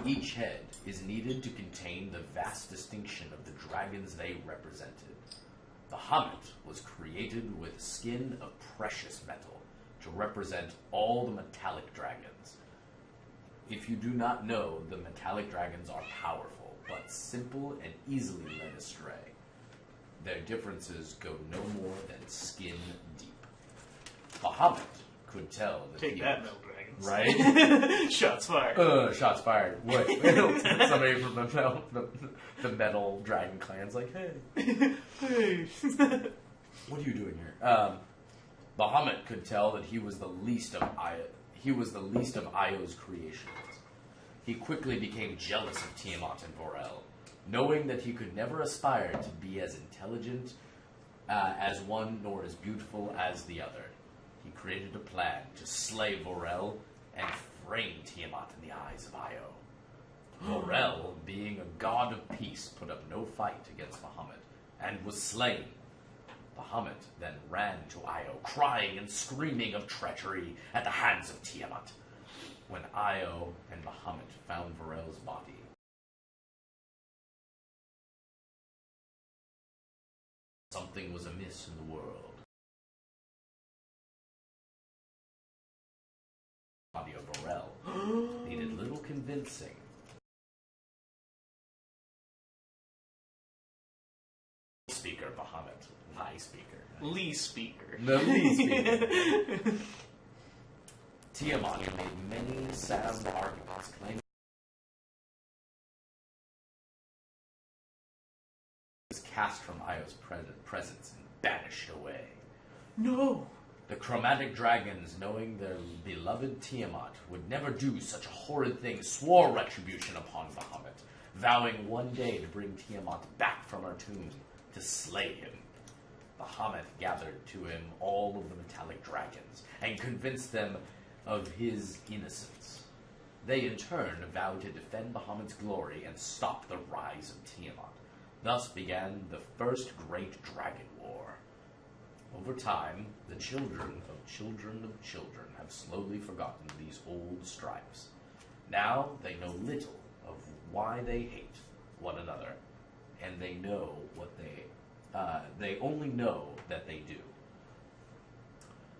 Each head is needed to contain the vast distinction of the dragons they represented. Bahamut was created with skin of precious metal to represent all the metallic dragons. If you do not know, the metallic dragons are powerful, but simple and easily led astray. Their differences go no more than skin deep. Bahamut could tell that Take that, metal dragons. Right? Shots fired. Shots fired. Wait. Somebody from the metal dragon clan's like, hey. Hey. What are you doing here? Bahamut could tell that he was the least of Io's creations. He quickly became jealous of Tiamat and Vorel, knowing that he could never aspire to be as intelligent as one nor as beautiful as the other. He created a plan to slay Vorel and frame Tiamat in the eyes of Io. Vorel, being a god of peace, put up no fight against Bahamut and was slain. Bahamut then ran to Io, crying and screaming of treachery at the hands of Tiamat. When Io and Bahamut found Vorel's body, something was amiss in the world. The body of Vorel needed little convincing. Speaker Bahamut. Lie speaker. Lee speaker. The Lee speaker. Tiamat made many sound arguments claiming he was cast from Io's presence and banished away. No! The chromatic dragons, knowing their beloved Tiamat would never do such a horrid thing, swore retribution upon Bahamut, vowing one day to bring Tiamat back from her tomb to slay him. Bahamut gathered to him all of the metallic dragons and convinced them of his innocence. They in turn vowed to defend Bahamut's glory and stop the rise of Tiamat. Thus began the first great dragon war. Over time, the children of children have slowly forgotten these old stripes. Now they know little of why they hate one another, and they know what they only know that they do.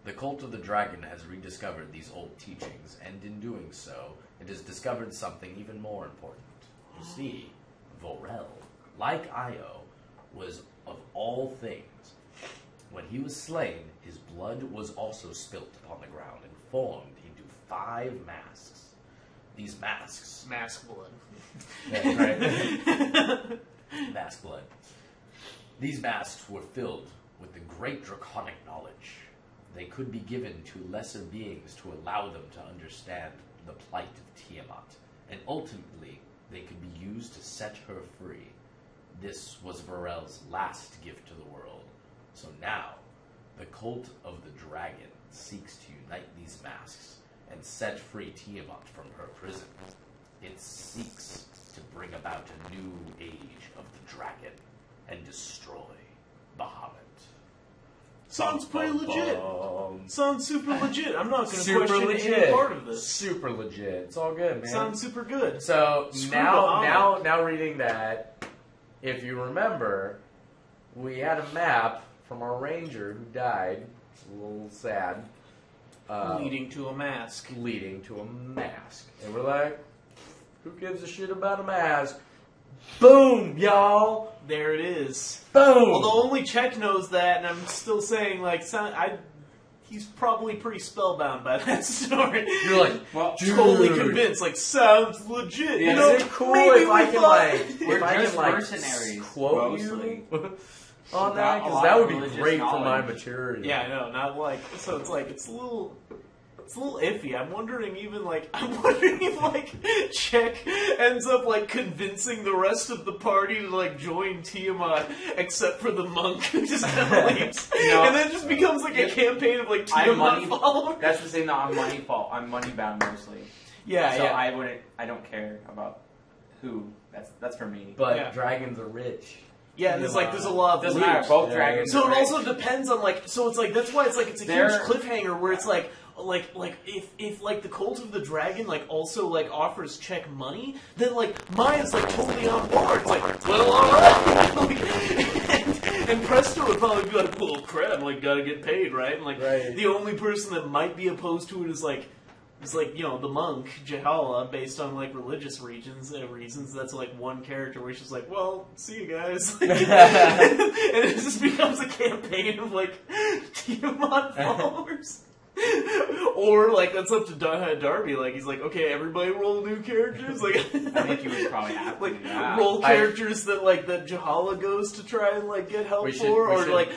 The cult of the dragon has rediscovered these old teachings, and in doing so, it has discovered something even more important. You see, Vorel, like Io, was of all things. When he was slain, his blood was also spilt upon the ground and formed into 5 masks. These masks... Mask blood. That's right. Mask blood. These masks were filled with the great draconic knowledge. They could be given to lesser beings to allow them to understand the plight of Tiamat, and ultimately they could be used to set her free. This was Vorel's last gift to the world. So now, the cult of the dragon seeks to unite these masks and set free Tiamat from her prison. It seeks to bring about a new age of the dragon and destroy Bahamut. Sounds pretty legit. Sounds super legit. I'm not going to Super question legit. any part of this. Super legit. It's all good, man. Sounds super good. So Screw now reading that, if you remember, we had a map from our ranger who died. It's a little sad. Leading to a mask. Leading to a mask. And we're like, who gives a shit about a mask? Boom, y'all! There it is. Boom! Although only Czech knows that, and I'm still saying, like, he's probably pretty spellbound by that story. You're like, well, totally convinced. Like, sounds legit. Yeah, you know, is it cool if I can mercenaries, quote mostly. you on that? Not Because a that lot would of be great religious for my knowledge. maturity. Yeah, I know. Not like so. It's like it's a little iffy. I'm wondering if like Czech ends up like convincing the rest of the party to like join Tiamat, except for the monk who just kind of leaves, and then just becomes like a campaign of like Tiamat followers. That's the thing. That I'm money bound mostly. Yeah, so yeah. I don't care about who. That's for me. But dragons are rich. Yeah, there's a lot of doesn't loot. matter. Both dragons. So are it also rich. depends on like. So it's like that's why it's like it's a huge cliffhanger where it's like, if like the Cult of the Dragon like also like offers Czech money, then like Maya's like totally on board. It's like, well, all right. And Presto would probably be like, well, crap, like gotta get paid, right? And like the only person that might be opposed to it is like the monk Jehala, based on like religious reasons. That's like one character where she's like, well, see you guys, and it just becomes a campaign of like Tiamat followers. Or like that's up to Darby. Like he's like, okay, everybody roll new characters. Like I think you would probably have to roll characters that Jahala goes to try and like get help for,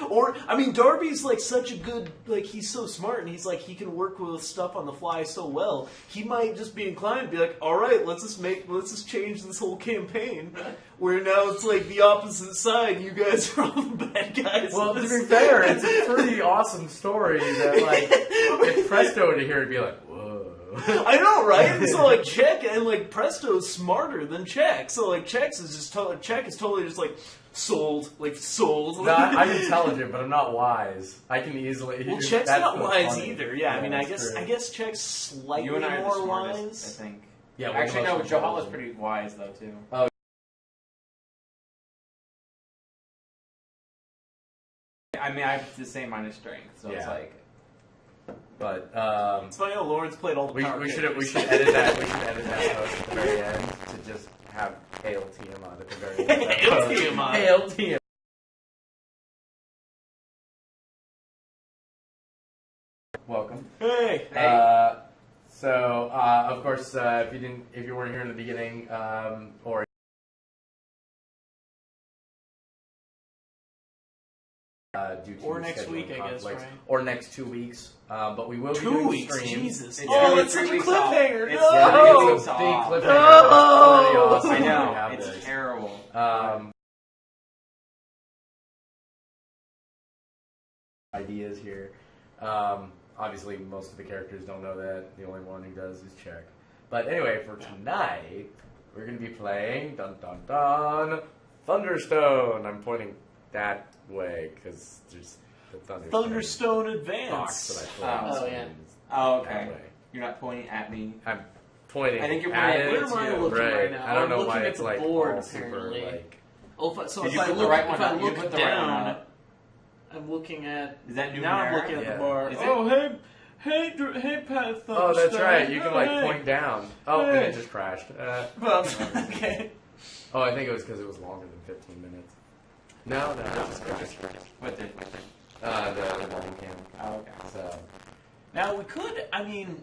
or I mean, Darby's like such a good, like he's so smart and he's like he can work with stuff on the fly so well. He might just be inclined to be like, all right, let's just change this whole campaign where now it's like the opposite side. You guys are all the bad guys. Well, to be fair, it's a pretty awesome story that like. If Presto were to hear it, it'd be like, whoa. I know, right? And so, like, Czech and, like, Presto's smarter than Czech. So, like, Czech is totally just, like, sold. No, I'm intelligent, but I'm not wise. I can easily... Well, Czech's not wise either. Yeah, I mean, I guess Czech's slightly you and I are more the smartest, wise. I think. Yeah, actually, no, Jahala's pretty wise, though, too. Oh. I mean, I have the same minus strength, so it's like... But it's funny how Lawrence played all the power we should edit that. We should edit that post at the very end to just have Hail Tiamat at the very end. Hail Tiamat. Hail Tiamat. Welcome. Hey. So of course, if you weren't here in the beginning, or due to or next week, I guess, right? Or next 2 weeks. But we will be 2 doing weeks. streams. Jesus. It's such a cliffhanger. It's a big cliffhanger. No. It's pretty awesome. I know. It's terrible. Ideas here. Obviously, most of the characters don't know that. The only one who does is Czech. But anyway, for tonight, we're going to be playing dun dun dun Thunderstone. I'm pointing that way because there's the Thunderstone Advance. Box that I play. Oh, okay. You're not pointing at me. I'm pointing. I think you're at pointing it. Where am I looking right now? I don't know I'm looking why at it's the like board, all super apparently. like. So Did if you I put the look, right one if I up? You look put the right one down, up. I'm looking at. Is that now I'm Numenera? looking at Yeah. the bar. Is it? Oh hey, Pat. Oh, that's right. You can like hey. point down. Oh, and Hey. it just crashed. Okay. Oh, I think it was because it was longer than 15 minutes. No, it just crashed. What did? The running cam. Oh, okay. So. Now we could. I mean,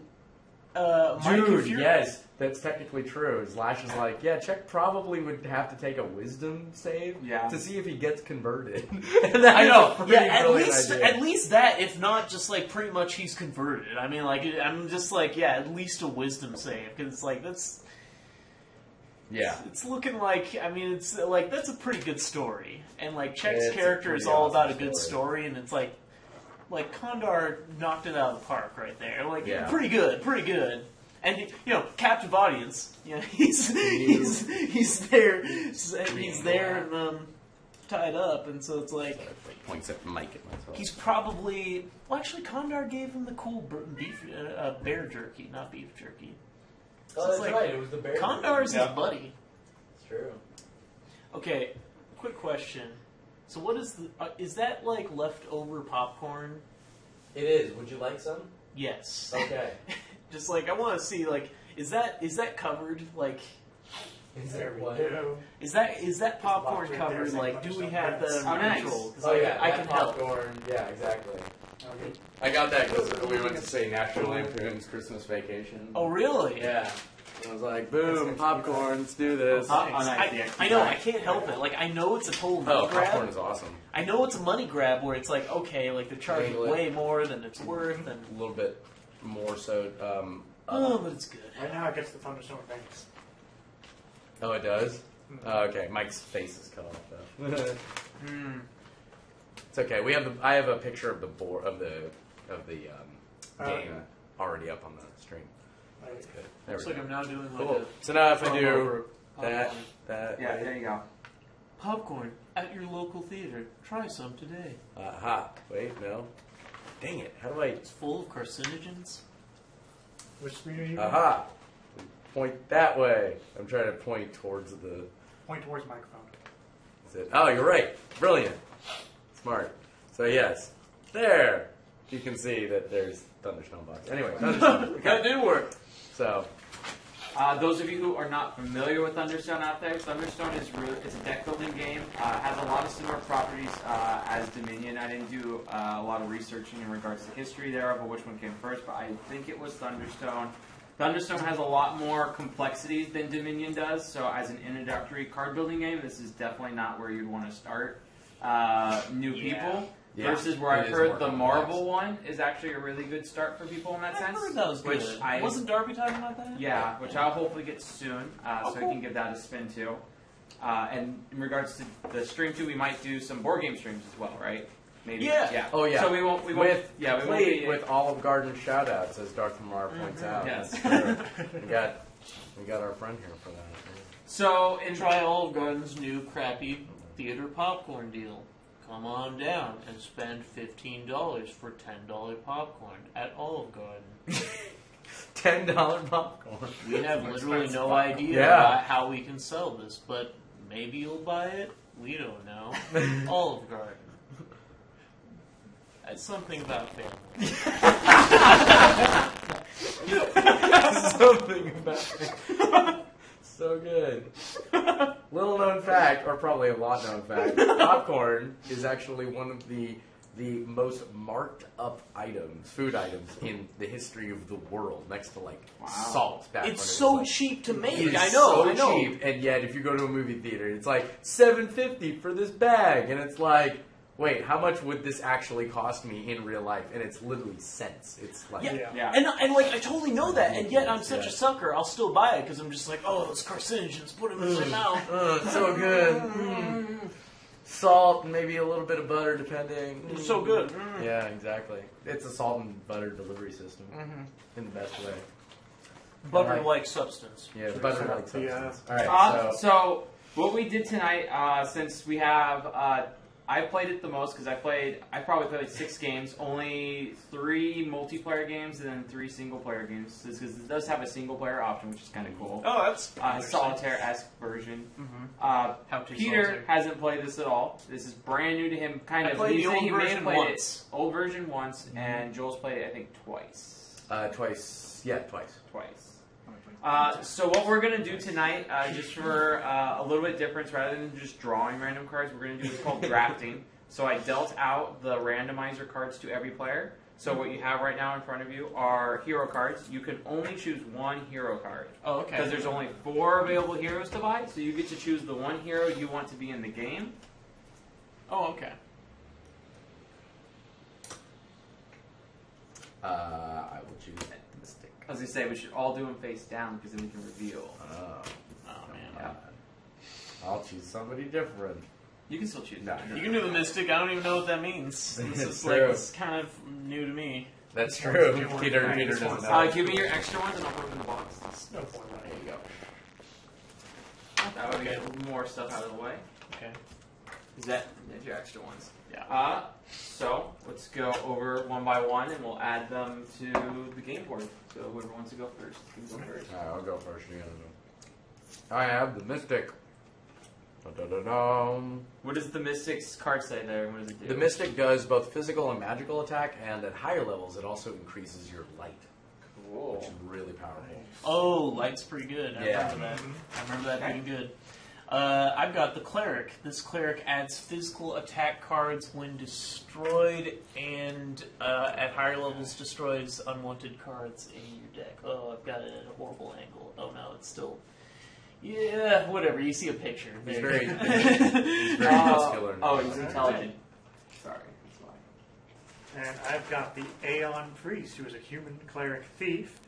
Mike, Dude, if you're, yes, that's technically true. Slash is like, yeah, Czech probably would have to take a wisdom save to see if he gets converted. I know. Yeah, idea. at least that, if not just like pretty much he's converted. I mean, like I'm just like at least a wisdom save because it's like that's. Yeah. It's looking like, I mean, it's like that's a pretty good story, and like Czech's It's a character is pretty all awesome about a good story, and it's like Kondar knocked it out of the park right there. Like pretty good. And you know, captive audience. You know, he's there, he's there and tied up, and so it's like points at Mike at myself. he's probably actually Kondar gave him the cool beef bear jerky, not beef jerky. Oh, that's right. It was the bear. Kondar's his buddy. It's true. Okay, quick question. So what is is that like leftover popcorn? It is. Would you like some? Yes. Okay. Just like I want to see like is that covered like Is there what? is that popcorn covered like do we have that under nice. control? 'Cause I can help. popcorn. Yeah, exactly. I got that because we went to say National Lampoon's Christmas Vacation. Oh really? Yeah. I was like, boom, popcorn, let's do this. I know, I can't help it. Like, I know it's a total money grab. Popcorn is awesome. I know it's a money grab where it's like, okay, like they're charging way more than it's worth, and a little bit more so. but it's good. Right now, it gets the Thunderstone Advance. Oh, it does. Oh, okay, Mike's face is cut off though. It's okay. I have a picture of the board of the game already up on the stream. That's good. There Looks we like go. I'm now doing like Cool. a So now if I promo do for that, popcorn. Yeah, there you go. Popcorn at your local theater. Try some today. aha. Wait, no. Dang it! How do I? It's full of carcinogens. Which screen are you? Aha! Point that way. I'm trying to point towards the. Point towards microphone. That's it. Oh, you're right. Brilliant. Smart. So yes, there. You can see that there's Thunderstone box. Anyway, Thunderstone. That did work. So. Those of you who are not familiar with Thunderstone out there, Thunderstone it's a deck building game. Has a lot of similar properties as Dominion. I didn't do a lot of researching in regards to history thereof or which one came first, but I think it was Thunderstone. Thunderstone has a lot more complexities than Dominion does, so as an introductory card building game, this is definitely not where you'd want to start new people. Yeah, versus where I've it is heard more the complex. Marvel one is actually a really good start for people in that I sense. heard that was good. Which I Wasn't Darby talking about that? Yeah, which I'll hopefully get soon, so cool. we can give that a spin too. And in regards to the stream too, we might do some board game streams as well, right? Maybe. Yeah. Oh yeah. So we won't. With we won't complete be, with Olive Garden shout-outs, as Darth Lamar points out. Yes. That's true. we got our friend here for that. So in Try Olive Garden's new crappy theater popcorn deal. Come on down and spend $15 for $10 popcorn at Olive Garden. $10 popcorn. We have literally no idea Yeah. about how we can sell this, but maybe you'll buy it. We don't know. Olive Garden. That's something about family. Something about it. So good. Little known fact, or probably a lot known fact, popcorn is actually one of the most marked up items, food items in the history of the world, next to like salt. Back when It's it was so like, cheap to make. it is I know. so I know. cheap, and yet if you go to a movie theater, it's like $7.50 for this bag, and it's like, wait, how much would this actually cost me in real life? And it's literally cents. It's like, yeah. And like I totally know that, and yet I'm such Yeah. a sucker. I'll still buy it because I'm just like, oh, those carcinogens, put them in my mouth. it's so good. Salt and maybe a little bit of butter, depending. It's so good. Yeah, exactly. It's a salt and butter delivery system in the best way. Butter-like substance. Yeah, Should we butter set like up the, substance. All right, so So what we did tonight, since we have, I played it the most because I probably played like 6 games, only 3 multiplayer games and then 3 single player games. Because it does have a single player option, which is kind of cool. Oh, that's Solitaire-esque version. How to Peter solitaire. hasn't played this at all. This is brand new to him. Kind I of. played He the said old he may have version played once. it old version once, and Joel's played it I think twice. twice. Yeah, twice. So what we're going to do tonight, just for a little bit difference, rather than just drawing random cards, we're going to do what's called drafting. So I dealt out the randomizer cards to every player. So what you have right now in front of you are hero cards. You can only choose one hero card. Oh, okay. Because there's only 4 available heroes to buy, so you get to choose the one hero you want to be in the game. Oh, okay. I will choose Mystic. I was going to say, we should all do them face down, because then we can reveal. Oh, Oh man. Yeah. I'll choose somebody different. You can still choose. No. You can do the mystic. I don't even know what that means. This It's is like true. it's kind of new to me. That's true. Peter doesn't know. Give me your extra ones, and I'll put them in the box. No point. There you go. That way we get more stuff out of the way. Okay. That's your extra ones. Yeah. So let's go over one by one, and we'll add them to the game board. So whoever wants to go first can go first. Alright, I'll go first. You gotta go. I have the Mystic. Da-da-da-dum. What does the Mystic's card say there? What does it do? The Mystic does both physical and magical attack, and at higher levels, it also increases your light, Cool. which is really powerful. Oh, light's pretty good. I Yeah. remember that. I remember that being good. I've got the Cleric. This Cleric adds physical attack cards when destroyed, and at higher levels destroys unwanted cards in your deck. Oh, I've got it at a horrible angle. Oh no, it's still... Yeah, whatever. You see a picture. He's There. very, he's very muscular. Oh, he's intelligent. Sorry, that's why. And I've got the Aeon Priest, who is a human cleric thief.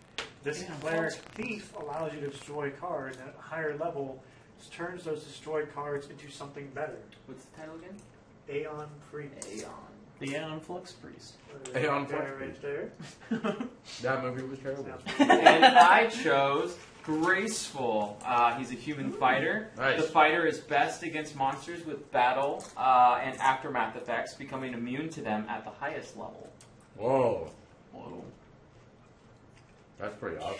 This Aeon cleric Priest. thief allows you to destroy cards, and at a higher level, turns those destroyed cards into something better. What's the title again? Aeon Priest. Aeon. The Aeon Flux Priest. Aeon There, Priest. right there. That movie was terrible. Sounds pretty And I chose Graceful. He's a human fighter. Nice. The fighter is best against monsters with battle and aftermath effects, becoming immune to them at the highest level. Whoa. Whoa. That's pretty awesome.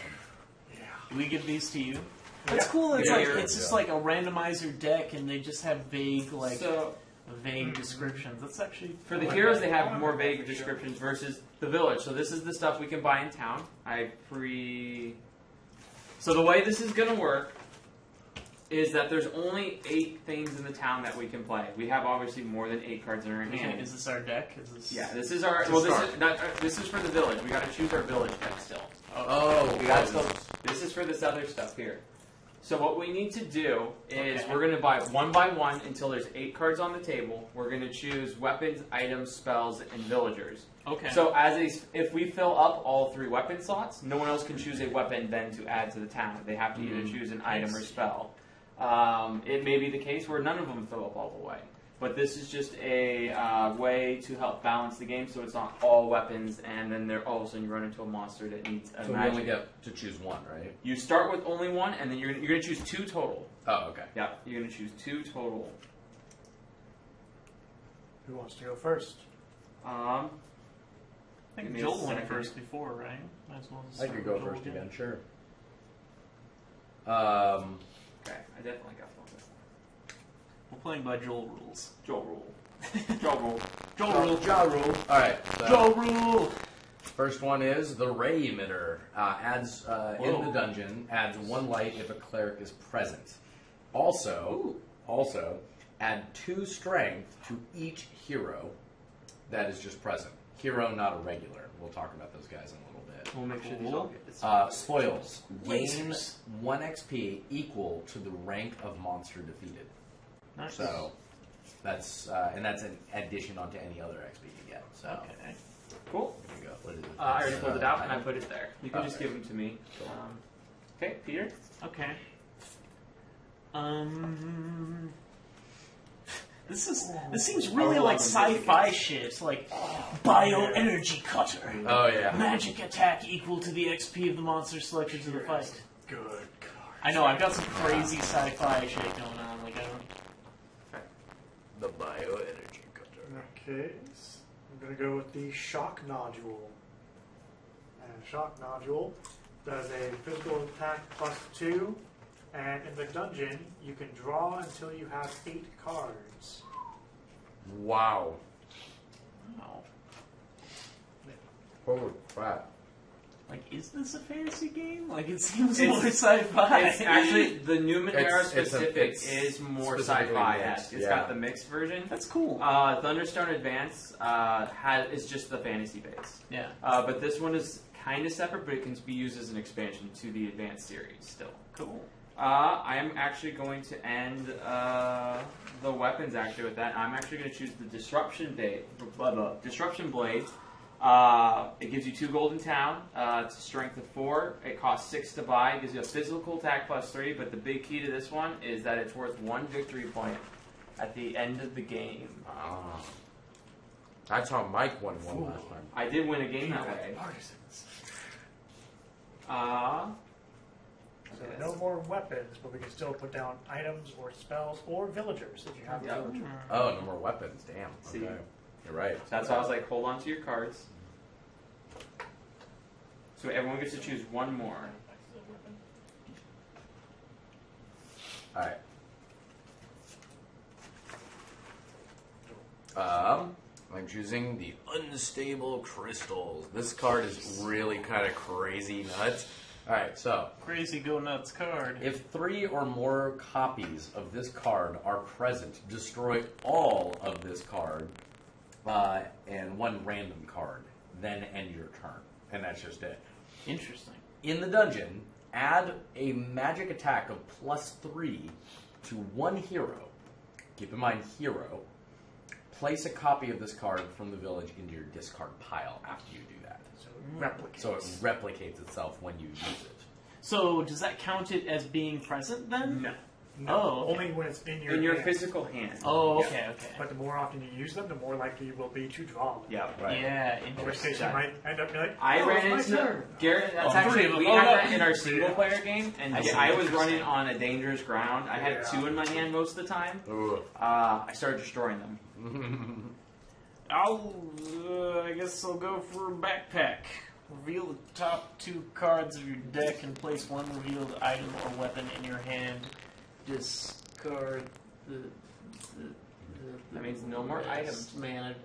Do we give these to you? That's Yeah. cool. It's Yeah, like yeah, it's just yeah. like a randomizer deck, and they just have vague So vague descriptions. That's actually for the heroes, they have more vague descriptions versus the village. So this is the stuff we can buy in town. So the way this is going to work is that there's only 8 things in the town that we can play. We have obviously more than 8 cards in our hand. Is this our deck? Is this? Yeah, this is our. Well, this is for the village. We got to choose our village deck still. Oh, We got to. This is for this other stuff here. So what we need to do is we're going to buy one by one until there's 8 cards on the table. We're going to choose weapons, items, spells, and villagers. Okay. So if we fill up all 3 weapon slots, no one else can choose a weapon then to add to the town. They have to either choose an item or spell. It may be the case where none of them fill up all the way. But this is just a way to help balance the game so it's not all weapons and then all of a sudden you run into a monster that needs a So we magic. only get to choose one, right? You start with only one and then you're going to choose 2 total. Oh, okay. Yeah, you're going to choose 2 total. Who wants to go first? I Give think me a Joel went second. first before, right? Might as well just I start could with go Joel first again. again, sure. Okay, I definitely got one. We're playing by Joel rules. Joel rule. Joel rule. Joel rule. Ja rule. All right. So Joel rule. first one is the ray emitter. Adds in Whoa. the dungeon. Adds 1 light if a cleric is present. Also, add 2 strength to each hero that is just present. Hero, not a regular. We'll talk about those guys in a little bit. We'll make sure these Cool. all get this. Spoils. Gain Lasers. 1 XP equal to the rank of monster defeated. Nice. So that's and that's an addition onto any other XP you get. So Okay. Cool. there you go. What is it? I already That's, pulled it out and I put it there. You can just Okay. give them to me. Cool. Okay, Peter. Okay. This seems really like sci-fi shit. Like bioenergy cutter. Oh yeah. Magic attack equal to the XP of the monster selected to the fight. Good card. I know, I've got some crazy sci-fi shit going on. Like I don't. The bioenergy cutter. In that case, I'm going to go with the shock nodule. And shock nodule does a physical attack +2, and in the dungeon, you can draw until you have 8 cards. Wow. Wow. Holy crap. Like, is this a fantasy game? Like, it seems It's- more sci-fi. It's actually the Numenera It's specific it's is more specifically sci-fi-esque. mixed, It's yeah. got the mixed version. That's cool. Thunderstone Advance is just the fantasy base. Yeah. But this one is kind of separate, but it can be used as an expansion to the Advanced series still. Cool. I am actually going to end the weapons actually with that. I'm actually going to choose the Disruption Blade. Disruption Blade. It gives you 2 gold in town. It's a strength of 4. It costs 6 to buy. It gives you a physical attack +3. But the big key to this one is that it's worth 1 victory point at the end of the game. Ah. That's how Mike won one last time. I did win a game that way. So no more weapons, but we can still put down items or spells or villagers if you have Yeah. a villager. Oh, no more weapons. Damn. See? Okay. You're right. That's why I was like, hold on to your cards. So everyone gets to choose 1 more. Alright. I'm choosing the Unstable Crystals. This card is really kind of crazy nuts. Alright, so Crazy go nuts card. if 3 or more copies of this card are present, destroy all of this card and 1 random card, then end your turn. And that's just it. Interesting. In the dungeon, add a magic attack of +3 to 1 hero. Keep in mind, hero. Place a copy of this card from the village into your discard pile after you do that. So it replicates. So it replicates itself when you use it. So does that count it as being present then? No. No, Oh, okay. only when it's in your In your hand. physical hand. Oh, Yeah. okay, okay. But the more often you use them, the more likely you will be to draw them. Yeah. Right. Yeah, In which case interesting. you might end up being like, I oh, ran it's my into turn. Garrett. That's Oh, actually 3 of them. we Oh, had no. that in our single player game, and I see. I was running on a dangerous ground. I had Yeah. 2 in my hand most of the time. Ooh. I started destroying them. I guess I'll go for a backpack. Reveal the top 2 cards of your deck and place one revealed item or weapon in your hand. Discard the That means no more items. Man,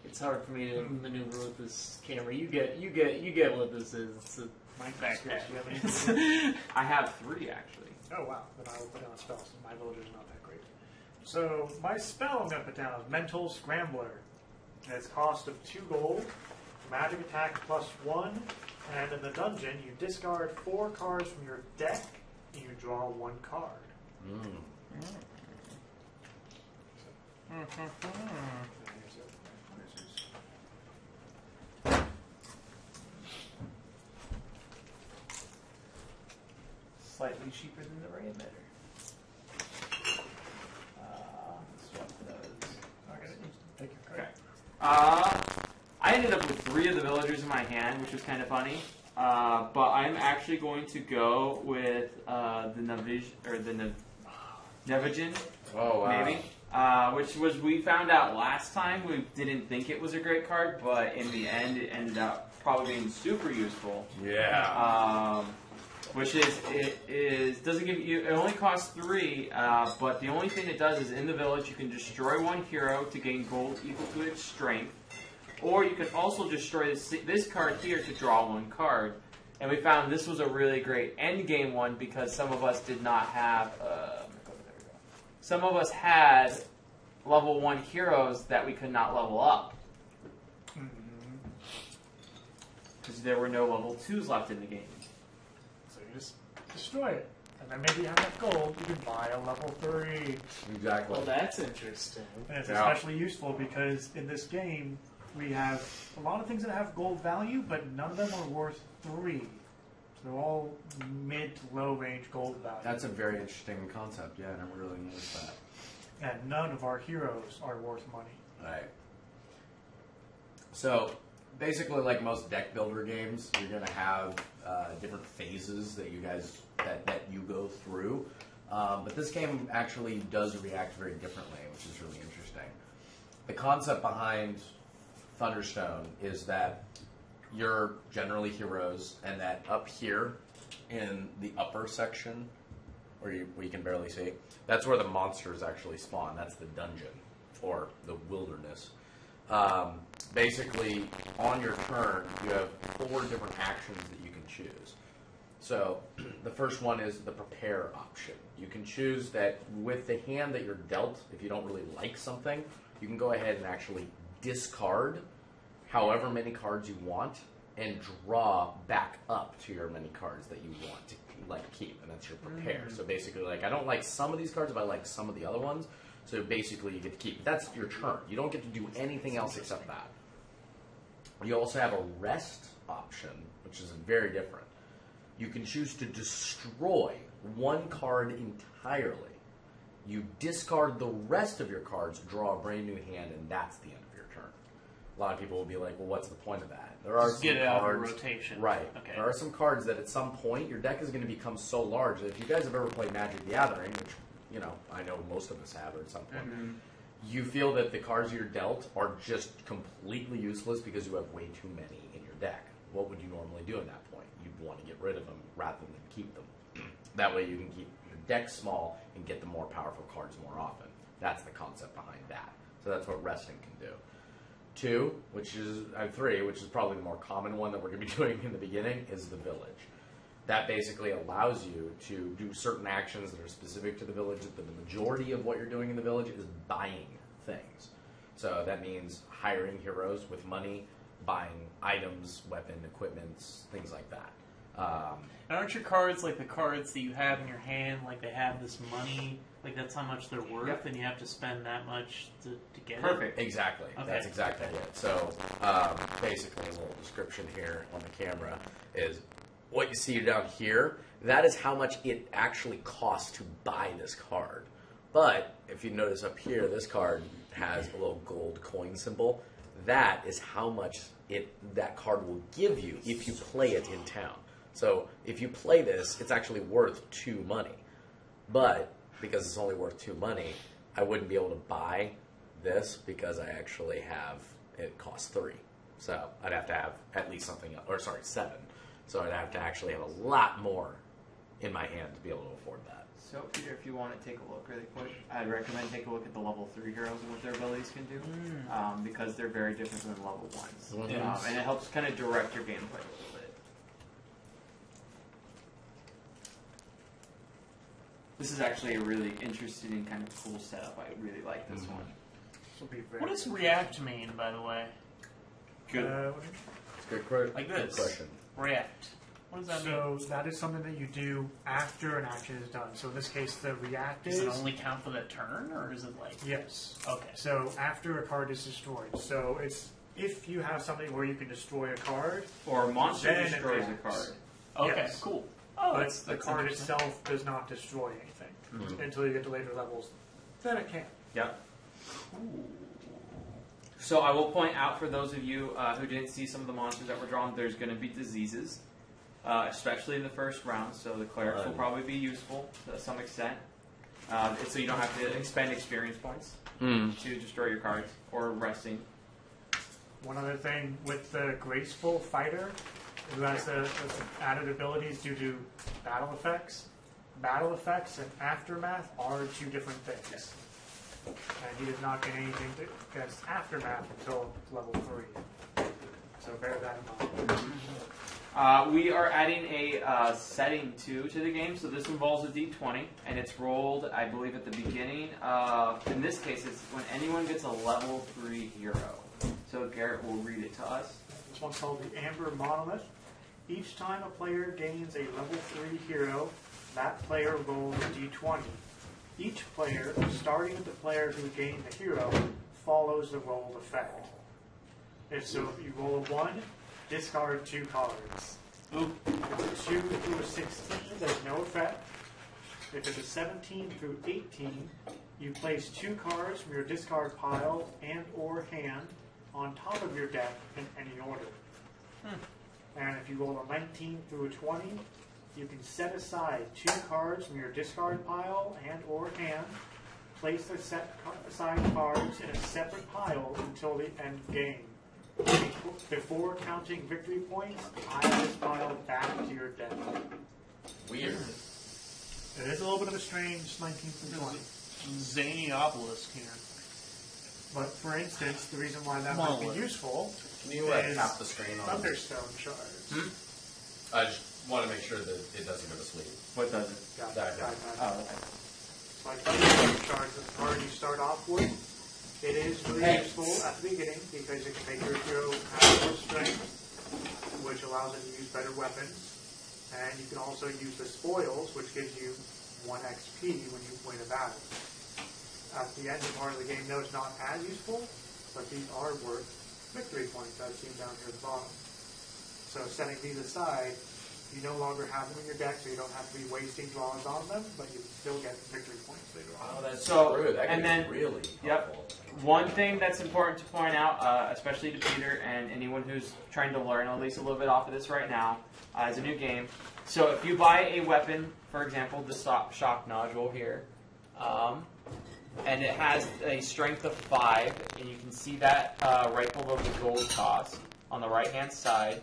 it's hard for me to maneuver with this camera. You get what this is. It's a My backpack. I have 3 actually. Oh wow, then I will put down a spell, since my village is not that great. So my spell I'm going to put down is Mental Scrambler. It has cost of 2 gold, magic attack +1, and in the dungeon you discard 4 cards from your deck and you draw 1 card. Slightly cheaper than the ray emitter. Swap those. Okay, take your card. Okay. I ended up with 3 of the villagers in my hand, which was kind of funny. But I'm actually going to go with the Nevijin, Oh, wow. maybe. Which was, we found out last time, we didn't think it was a great card, but in the end it ended up probably being super useful. Yeah. Which doesn't give you, it only costs 3, but the only thing it does is in the village you can destroy 1 hero to gain gold equal to its strength, or you can also destroy this card here to draw 1 card. And we found this was a really great end game one because some of us did not have, some of us had level 1 heroes that we could not level up. Because there were no level 2s left in the game. So you just destroy it. And then maybe you have enough gold, you can buy a level 3. Exactly. Well, that's interesting. And it's Yeah. especially useful because in this game, we have a lot of things that have gold value, but none of them are worth 3. So they're all mid to low range gold value. That's a very interesting concept. Yeah, I never really noticed that. And none of our heroes are worth money. Right. So, basically, like most deck builder games, you're going to have different phases that you guys that you go through. But this game actually does react very differently, which is really interesting. The concept behind Thunderstone is that you're generally heroes, and that up here in the upper section, where you can barely see, that's where the monsters actually spawn. That's the dungeon, or the wilderness. Basically, on your turn, you have 4 different actions that you can choose. So, the first one is the prepare option. You can choose that with the hand that you're dealt, if you don't really like something, you can go ahead and actually discard however many cards you want and draw back up to your many cards that you want to keep, and that's your prepare. So basically, like, I don't like some of these cards, but I like some of the other ones. So basically, you get to keep. That's your turn. You don't get to do anything else except that. You also have a rest option, which is very different. You can choose to destroy 1 card entirely. You discard the rest of your cards, draw a brand new hand, and that's the end of your turn. A lot of people will be like, well, what's the point of that? There are Just some get it out of your cards, rotation. right. Okay. There are some cards that at some point your deck is going to become so large that if you guys have ever played Magic the Gathering, which, you know, I know most of us have at some point, you feel that the cards you're dealt are just completely useless because you have way too many in your deck. What would you normally do at that point? You'd want to get rid of them rather than keep them. That way you can keep your deck small and get the more powerful cards more often. That's the concept behind that. So that's what resting can do. 2, which is 3, which is probably the more common one that we're going to be doing in the beginning, is the village. That basically allows you to do certain actions that are specific to the village. The majority of what you're doing in the village is buying things. So that means hiring heroes with money, buying items, weapon, equipments, things like that. And aren't your cards like the cards that you have in your hand, like they have this money, like that's how much they're worth, Yep. and you have to spend that much to get Perfect. Exactly. Okay. That's exactly it. So basically, a little description here on the camera is what you see down here. That is how much it actually costs to buy this card. But if you notice up here, this card has a little gold coin symbol. That is how much that card will give you if you play it in town. So if you play this, it's actually worth 2 money. But because it's only worth 2 money, I wouldn't be able to buy this because I actually have it costs 3. So I'd have to have at least something, or sorry, 7. So I'd have to actually have a lot more in my hand to be able to afford that. So, Peter, if you want to take a look really quick, I'd recommend take a look at the level 3 heroes and what their abilities can do, because they're very different than level 1s. Yes. And it helps kind of direct your gameplay a little bit. This is actually a really interesting and kind of cool setup. I really like this one. This will be very What does react mean, by the way? Good. It's a good, Like good this. question. React. What does that mean? So that is something that you do after an action is done. So in this case, the react Does is it only count for that turn, or is it like... yes. Okay. So after a card is destroyed. So it's if you have something where you can destroy a card, Or a monster Then it destroys a reacts. card. Okay, Yes. cool. Oh, but that's the card interesting. itself does not destroy anything until you get to later levels. Then it can. Yep. Cool. So I will point out for those of you who didn't see some of the monsters that were drawn, there's going to be diseases, especially in the first round. So the clerics will probably be useful to some extent, so you don't have to expend experience points to destroy your cards or resting. One other thing with the graceful fighter, who has the added abilities due to battle effects. Battle effects and aftermath are 2 different things. Yes. And he does not get anything against aftermath until level 3. So bear that in mind. We are adding a setting 2 to the game, so this involves a d20, and it's rolled, I believe, at the beginning. In this case, it's when anyone gets a level 3 hero. So Garrett will read it to us. This one's called the Amber Monolith. Each time a player gains a level 3 hero, that player rolls a d20. Each player, starting with the player who gained the hero, follows the rolled effect. If you roll a 1, discard 2 cards. Ooh. If it's a 2 through a 16, there's no effect. If it's a 17 through 18, you place 2 cards from your discard pile and or hand on top of your deck in any order. And if you roll a 19 through a 20, you can set aside 2 cards from your discard pile and or hand, place the set aside cards in a separate pile until the end game. Before counting victory points, pile this pile back to your deck. Weird. It is a little bit of a strange 19 through 20. Zany obelisk here. But for instance, the reason why that might Monolith. be useful Can you is tap the screen on this? Thunderstone shards. I just want to make sure that it doesn't go to sleep. What does it? Got That it, guy. got it. Oh, okay. Like Thunderstone shards, the card you start off with, it is really useful at the beginning because it can make your hero have more strength, which allows them to use better weapons. And you can also use the spoils, which gives you 1 XP when you win a battle. At the end part of the game, no, it's not as useful, but these are worth victory points, as seen down here at the bottom. So setting these aside, you no longer have them in your deck, so you don't have to be wasting draws on them, but you still get victory points later on. Oh, that's So, true. That and could then- be really Yep. helpful. One thing that's important to point out, especially to Peter and anyone who's trying to learn at least a little bit off of this right now, as a new game. So if you buy a weapon, for example, the shock nodule here, and it has a strength of 5, and you can see that right below the gold cost on the right-hand side.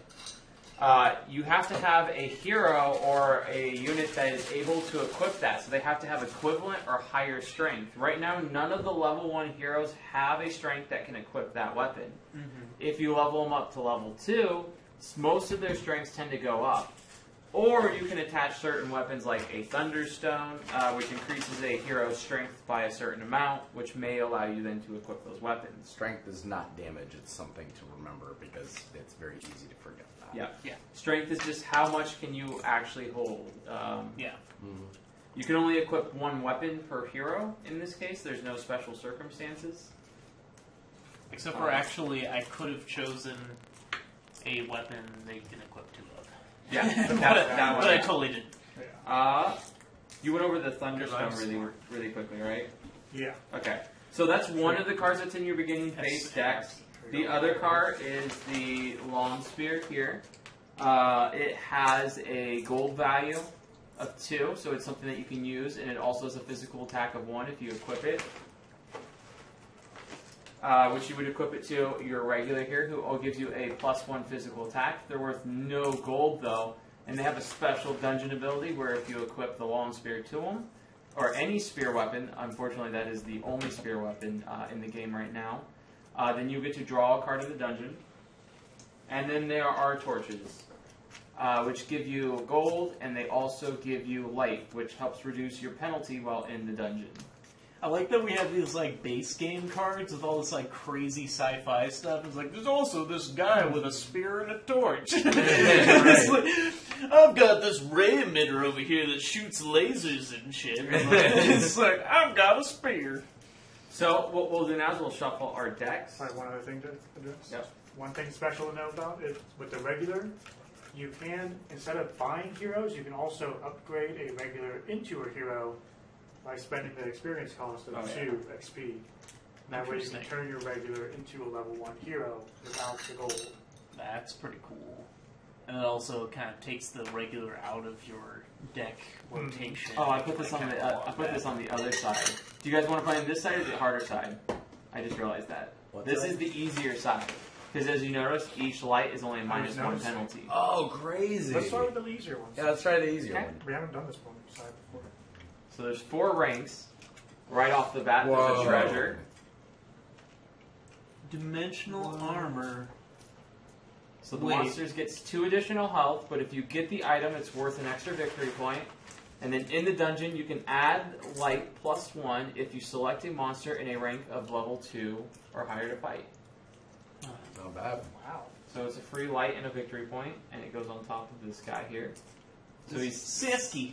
You have to have a hero or a unit that is able to equip that. So they have to have equivalent or higher strength. Right now, none of the level 1 heroes have a strength that can equip that weapon. If you level them up to level 2, most of their strengths tend to go up. Or you can attach certain weapons like a Thunderstone, which increases a hero's strength by a certain amount, which may allow you then to equip those weapons. Strength is not damage. It's something to remember because it's very easy to forget that. Yeah. Yeah. Strength is just how much can you actually hold. Yeah. You can only equip 1 weapon per hero in this case. There's no special circumstances. Except for actually, I could have chosen a weapon they can equip 2 of. Yeah, but, that but I one. totally didn't. You went over the Thunderstone really quickly, right? Yeah. Okay. So that's one of the cards that's in your beginning phase decks. The other card is the Long Spear here. It has a gold value of 2, so it's something that you can use, and it also has a physical attack of 1 if you equip it. which you would equip it to your regular here, who all gives you a +1 physical attack. They're worth no gold though, and they have a special dungeon ability where if you equip the long spear to them, or any spear weapon, unfortunately that is the only spear weapon in the game right now, then you get to draw a card in the dungeon. And then there are torches, which give you gold, and they also give you light, which helps reduce your penalty while in the dungeon. I like that we have these like base game cards with all this like crazy sci-fi stuff. It's like there's also this guy with a spear and a torch. It's like, I've got this ray emitter over here that shoots lasers and shit. It's like I've got a spear. So what we'll do now is we'll shuffle our decks. Sorry, one other thing to address. Yep. One thing special to note about is with the regular, you can, instead of buying heroes, you can also upgrade a regular into a hero by spending the experience cost of 2 XP. That way you can turn your regular into a level 1 hero without the gold. That's pretty cool. And it also kind of takes the regular out of your deck rotation. Oh, I put this on the other side. Do you guys want to play on this side or the harder side? I just realized that. This is the easier side. Because as you notice, each light is only a -1 penalty. Oh, crazy. Let's start with the easier ones. Yeah, let's try the easier Okay. one. We haven't done this one side before. So there's 4 ranks. Right off the bat, there's Whoa. a treasure. Dimensional armor. So the Wait. monsters gets 2 additional health, but if you get the item, it's worth an extra victory point. And then in the dungeon, you can add light +1 if you select a monster in a rank of level 2 or higher to fight. Not bad. Wow. So it's a free light and a victory point, and it goes on top of this guy here. So he's Sisky.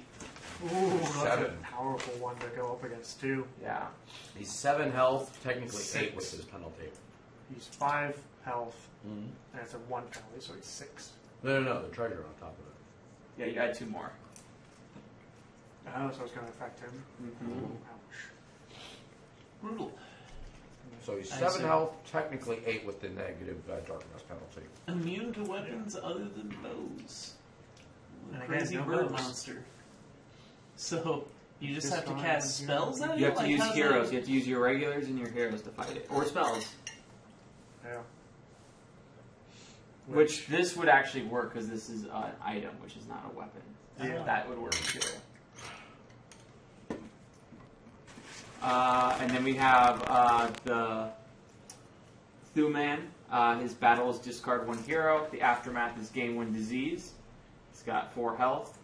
Ooh, that's a 7. powerful one to go up against too. yeah. He's 7 health, technically 8 6. with his penalty. He's 5 health, Mm-hmm. and it's a 1 penalty, so he's 6. No, the treasure on top of it. Yeah, you add 2 more. Oh, so it's going to affect him. Mm-hmm. Ouch. Brutal. So he's I 7 see. health, technically 8 with the negative darkness penalty. Immune to weapons other than bows. And again, Crazy no bird bows. monster. So you just Just have to fine. cast spells at it? You have to Like, use how's heroes. that- You have to use your regulars and your heroes to fight it. Or spells. Yeah. Which this would actually work because this is an item, which is not a weapon. Yeah. That would work too. And then we have the Thuman. His battle is discard 1 hero. The aftermath is gain 1 disease. He's got 4 health,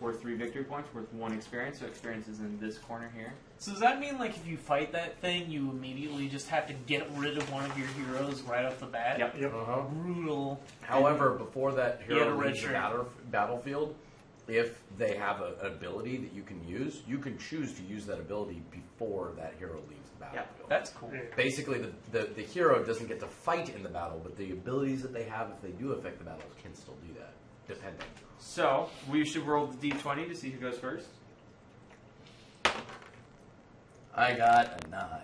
worth 3 victory points, worth 1 experience. So experience is in this corner here. So does that mean like if you fight that thing, you immediately just have to get rid of one of your heroes right off the bat? Yep. Yep. Uh-huh. Brutal. However, before that He had a hero red leaves the shirt. battlefield, if they have an ability that you can use, you can choose to use that ability before that hero leaves the battlefield. That's cool. Yeah. Basically, the hero doesn't get to fight in the battle, but the abilities that they have, if they do affect the battle, can still do that, depending. So we should roll the d20 to see who goes first. I got a 9.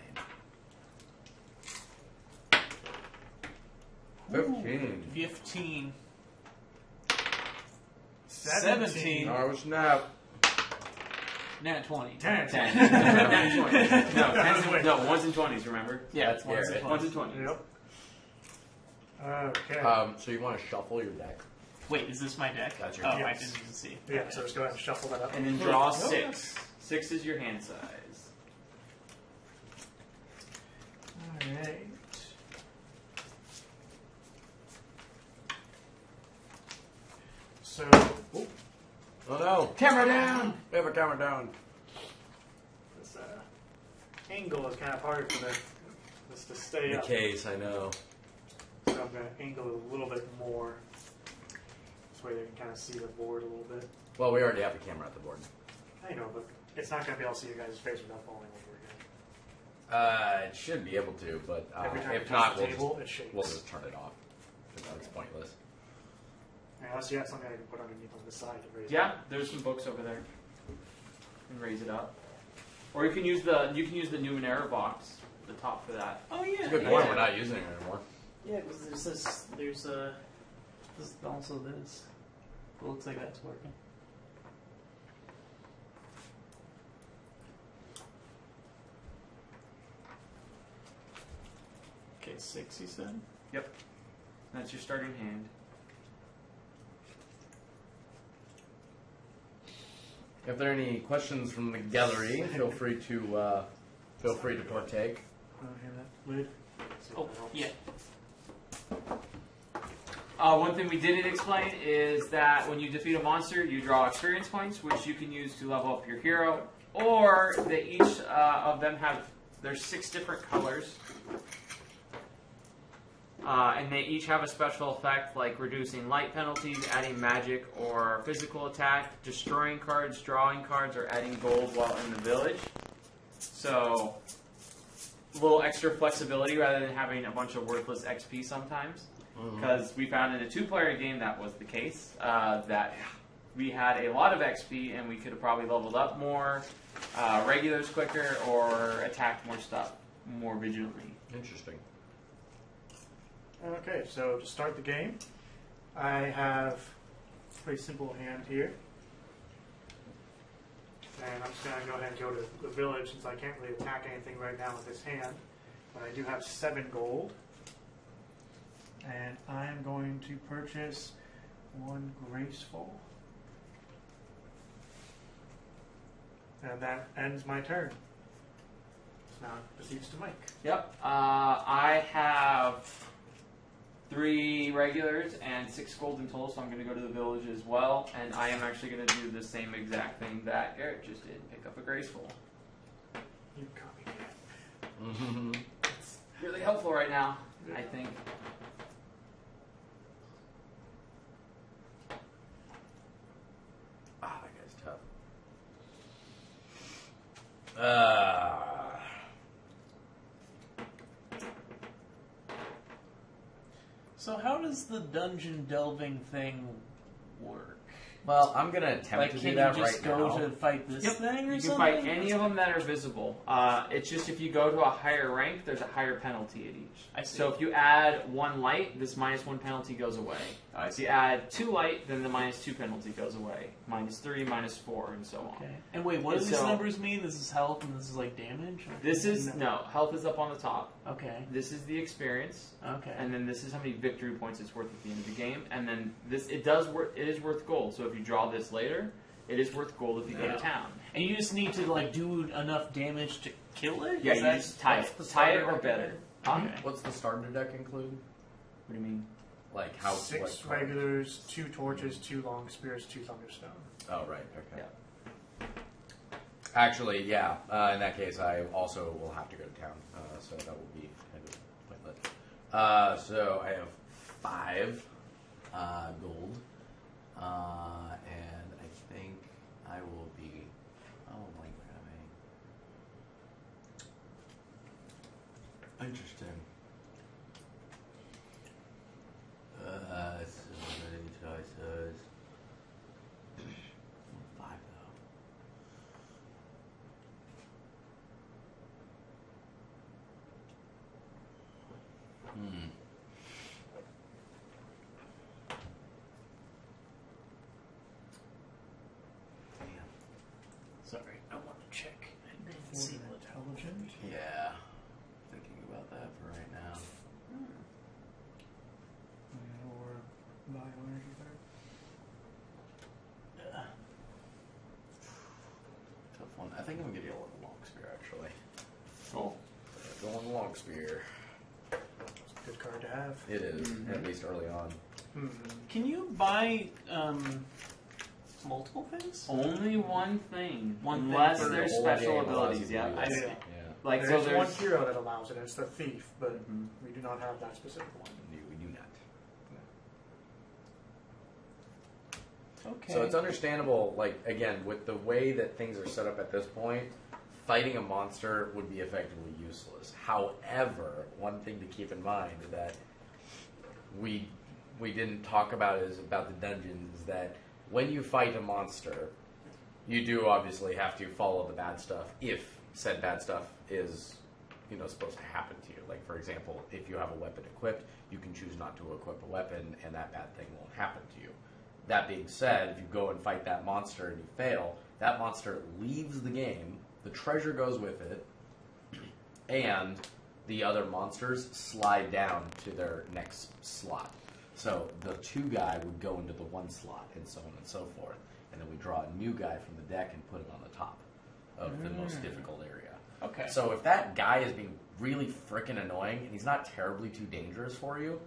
15. 15. 17. Oh, snap. Nat 20. 10. 10. Nat 20. No, That's way- 1s and 20s, remember? Yeah, That's ones Garrett. and 1s twenties. and 20s. Yep. Okay. So you want to shuffle your deck. Wait, is this my deck? That's your Oh, deck. I Yes. didn't even see. Yeah, so just go ahead and shuffle that up. And then draw Oh, 6. 6 is your hand size. Alright. So, Oh no! Camera down! We have a camera down. this angle is kind of hard for this to stay The up. case, I know. So I'm going to angle it a little bit more. This way they can kind of see the board a little bit. Well, we already have a camera at the board. I know, but it's not going to be able to see your guys' face without falling over again. It should be able to, but Every time if it not, touches the table, it shakes. we'll just turn it off. 'Cause that's pointless. Unless you have something I can put underneath on the side to raise it. Yeah, there's some books over there. And raise it up. Or you can use the Numenera box, the top for that. Oh yeah. It's a good yeah. point. We're not using it anymore. Yeah, because there's also this. It looks like that's working. Okay, 6 you said? That's your starting hand. If there are any questions from the gallery, feel free to partake. Hear that lid? See if Oh, that helps. yeah. One thing we didn't explain is that when you defeat a monster, you draw experience points, which you can use to level up your hero, or they each of them have, there's 6 different colors, and they each have a special effect like reducing light penalties, adding magic or physical attack, destroying cards, drawing cards, or adding gold while in the village. So, a little extra flexibility rather than having a bunch of worthless XP sometimes. Because we found in a 2-player game that was the case, that we had a lot of XP and we could have probably leveled up more, regulars quicker, or attacked more stuff more vigilantly. Interesting. Okay, so to start the game, I have a pretty simple hand here. And I'm just going to go ahead and go to the village since I can't really attack anything right now with this hand. But I do have 7 gold. And I'm going to purchase 1 graceful. And that ends my turn. So now it proceeds to Mike. Yep. I have 3 regulars and 6 gold in total, so I'm going to go to the village as well. And I am actually going to do the same exact thing that Garrett just did, pick up a graceful. You copied it. Mm-hmm. It's really helpful right now, I think. Ah, that guy's tough. So how does the dungeon delving thing work? Well, I'm gonna attempt Like, to can do that you just right go now. to fight this thing or You can something? fight any of them that are visible. It's just if you go to a higher rank, there's a higher penalty at each. I see. So if you add 1 light, this -1 penalty goes away. I If you add 2 light, then the -2 penalty goes away. -3, -4, and so on. Okay. And wait, what do And these so- numbers mean? This is health and this is like damage? Or- This is, no, health is up on the top. Okay. This is the experience. Okay. And then this is how many victory points it's worth at the end of the game. And then this, it is worth gold. So if you draw this later, it is worth gold if you go Yeah. to town. And you just need to like do enough damage to kill it? Yeah, Is you that- just tie that's it. the Tie it starter or deck better. again? Huh? Okay. What's the starter deck include? What do you mean? Like how? 6 what cards? regulars, 2 torches, 2 long spears, 2 thunderstone. Oh, right. Okay. Actually, yeah. In that case, I also will have to go to town, so that will be kind of pointless. So I have 5 gold, and I think I will be. Oh my god! Interesting. So many choices. 5 though. Sorry, I want to check. I didn't see what. Intelligent. Yeah. Thinking about that for right now. Or bioenergy there. Tough one. I think I'm gonna go with a long spear actually. Cool. Going long spear. Good card to have. It is, at least early on. Can you buy multiple things? Only one thing. One thing unless for the there's whole special game allows abilities. you to Yeah, do I that. see. Yeah. Yeah. Like There's so, one there's hero that allows it, and it's the thief, but Mhm. we do not have that specific one. We do not. Okay. So it's understandable, like, again, with the way that things are set up at this point, fighting a monster would be effectively useless. However, one thing to keep in mind that we didn't talk about is about the dungeons, is that when you fight a monster, you do obviously have to follow the bad stuff if said bad stuff is, supposed to happen to you. Like, for example, if you have a weapon equipped, you can choose not to equip a weapon and that bad thing won't happen to you. That being said, if you go and fight that monster and you fail, that monster leaves the game, the treasure goes with it, and the other monsters slide down to their next slot. So the 2 guy would go into the 1 slot, and so on and so forth. And then we draw a new guy from the deck and put it on the top of the most difficult area. Okay. So if that guy is being really freaking annoying, and he's not terribly too dangerous for you,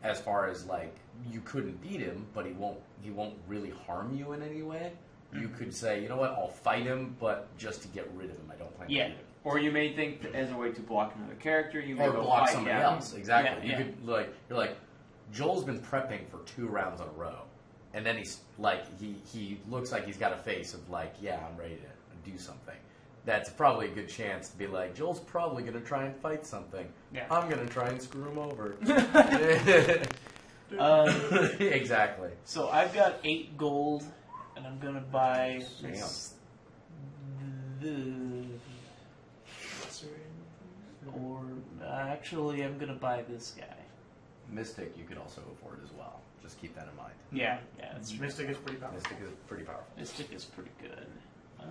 as far as like you couldn't beat him, but he won't really harm you in any way. You could say, you know what, I'll fight him, but just to get rid of him, I don't plan to beat him. Or you may think that as a way to block another character, you may Or go block fight somebody down. else. Exactly. Yeah, You could you're like, Joel's been prepping for 2 rounds in a row, and then he's like, he looks like he's got a face of like, yeah, I'm ready to do something. That's probably a good chance to be like, Joel's probably going to try and fight something. Yeah. I'm going to try and screw him over. Exactly. So I've got 8 gold, and I'm gonna buy this, or actually, I'm gonna buy this guy. Mystic, you could also afford as well. Just keep that in mind. Yeah, that's true. Mystic is pretty powerful. Mystic is pretty powerful. Mystic is pretty good. Well,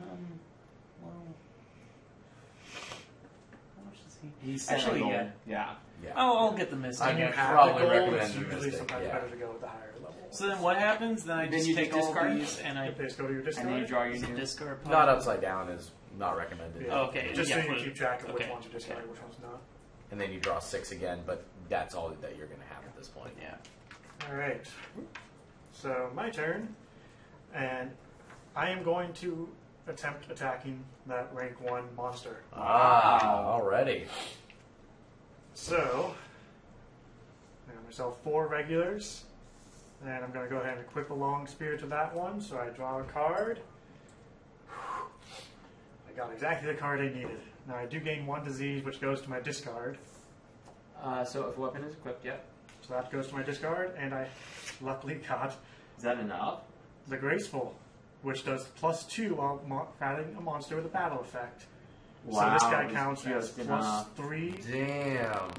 how much is he? He's Actually, gold. yeah. Yeah. Yeah. I'll get the Mystic. I mean, actually. probably gold, recommend it's the usually Mystic, sometimes yeah. better to go with the higher level. So then what happens? Then I Then just you take just all discard? these and I They just go to your discard. And then you draw your is it new. discard pile? Not upside down is not recommended. Yeah. Okay, Just yeah, so you put can it- keep track of which okay, ones you discard, okay. which ones not. And then you draw 6 again, but that's all that you're going to have at this point. Yeah. All right. So my turn, and I am going to attempt attacking that rank 1 monster. Already. So I got myself 4 regulars, and I'm going to go ahead and equip a long spear to that one. So I draw a card. I got exactly the card I needed. Now I do gain 1 disease, which goes to my discard. So if a weapon is equipped, yep. So that goes to my discard, and I luckily got Is that enough? the Graceful, which does +2 while adding a monster with a battle effect. So this guy it's counts as just enough. +3, Damn.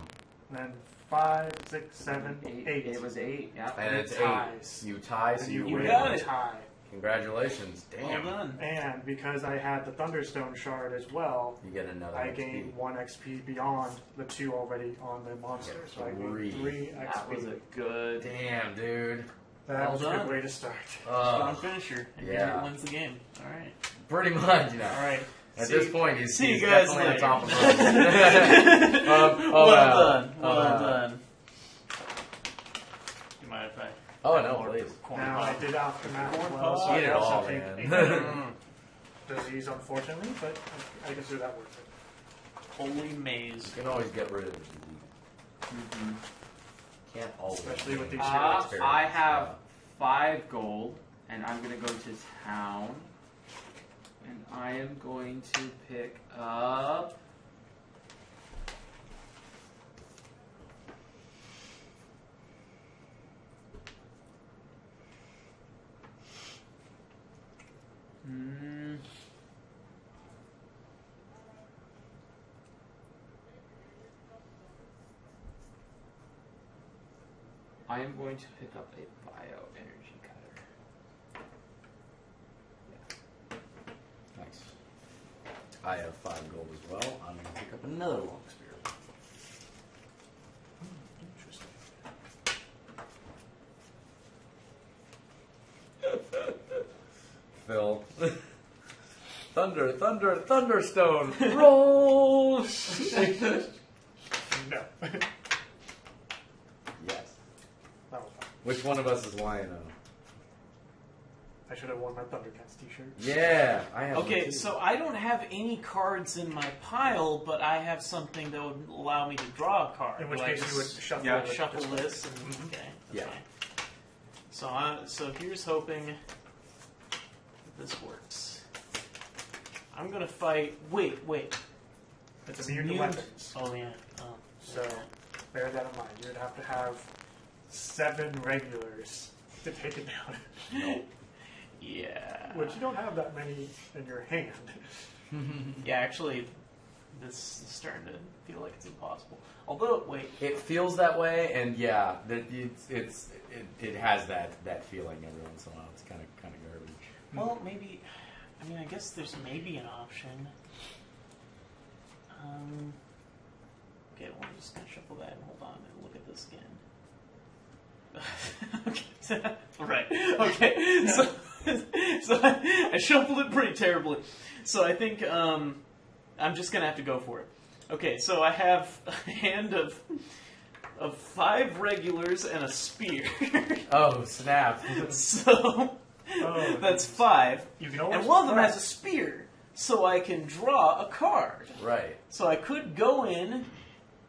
then 5, 6, 7, 8. It was 8, yeah. And it's ties. 8. You tie, so And you you win. got it. tie. Congratulations. Damn. Well done. And because I had the Thunderstone shard as well, You get another I XP. gained 1 XP beyond the 2 already on the monster. So I gained 3 That XP. was a good. Damn, dude. That Well was a done. good way to start. Strong finisher. And yeah. he wins the game. All right. Pretty much, you know. All right. At See- this point, he's see you he's guys definitely on later. top of us. Well wow. done. Oh, Well wow. done. You mind if I? Oh, no, please. Corn Now pop? I did aftermath as Corn well, so pop. I Eat it also all, take man. another disease, unfortunately, but I consider that worth it. Holy maze. You can always get rid of it. Can't always. Especially with these I have 5 gold, and I'm going to go to town. And I am going to pick up. I am going to pick up a bioenergy cutter. Nice. I have 5 gold as well. I'm going to pick up another long spear. Phil. Thunderstone, roll! No. Yes. That was fine. Which one of us is lying on? I should have worn my Thundercats t-shirt. Yeah, I have. Okay, one too. so I don't have any cards in my pile, but I have something that would allow me to draw a card. In which Do I case you would just shuffle, yeah, it. shuffle this. And, okay. Yeah. Okay. So here's hoping that this works. I'm gonna fight. Wait. It's immune to weapons. Oh yeah. Oh. So bear that in mind. You'd have to have 7 regulars to take it down. Yeah. Which you don't have that many in your hand. Yeah, actually, this is starting to feel like it's impossible. Although, wait. It feels that way, and yeah, it has that feeling every once in a while. It's kind of garbage. Well, maybe. I mean, I guess there's maybe an option. just gonna shuffle that and hold on and look at this again. Okay. Right. Okay. So I shuffled it pretty terribly. So I think I'm just gonna have to go for it. Okay. So I have a hand of 5 regulars and a spear. Oh, snap. So Oh, that's 5. you can always And one of them press. has a spear, so I can draw a card. Right. So I could go in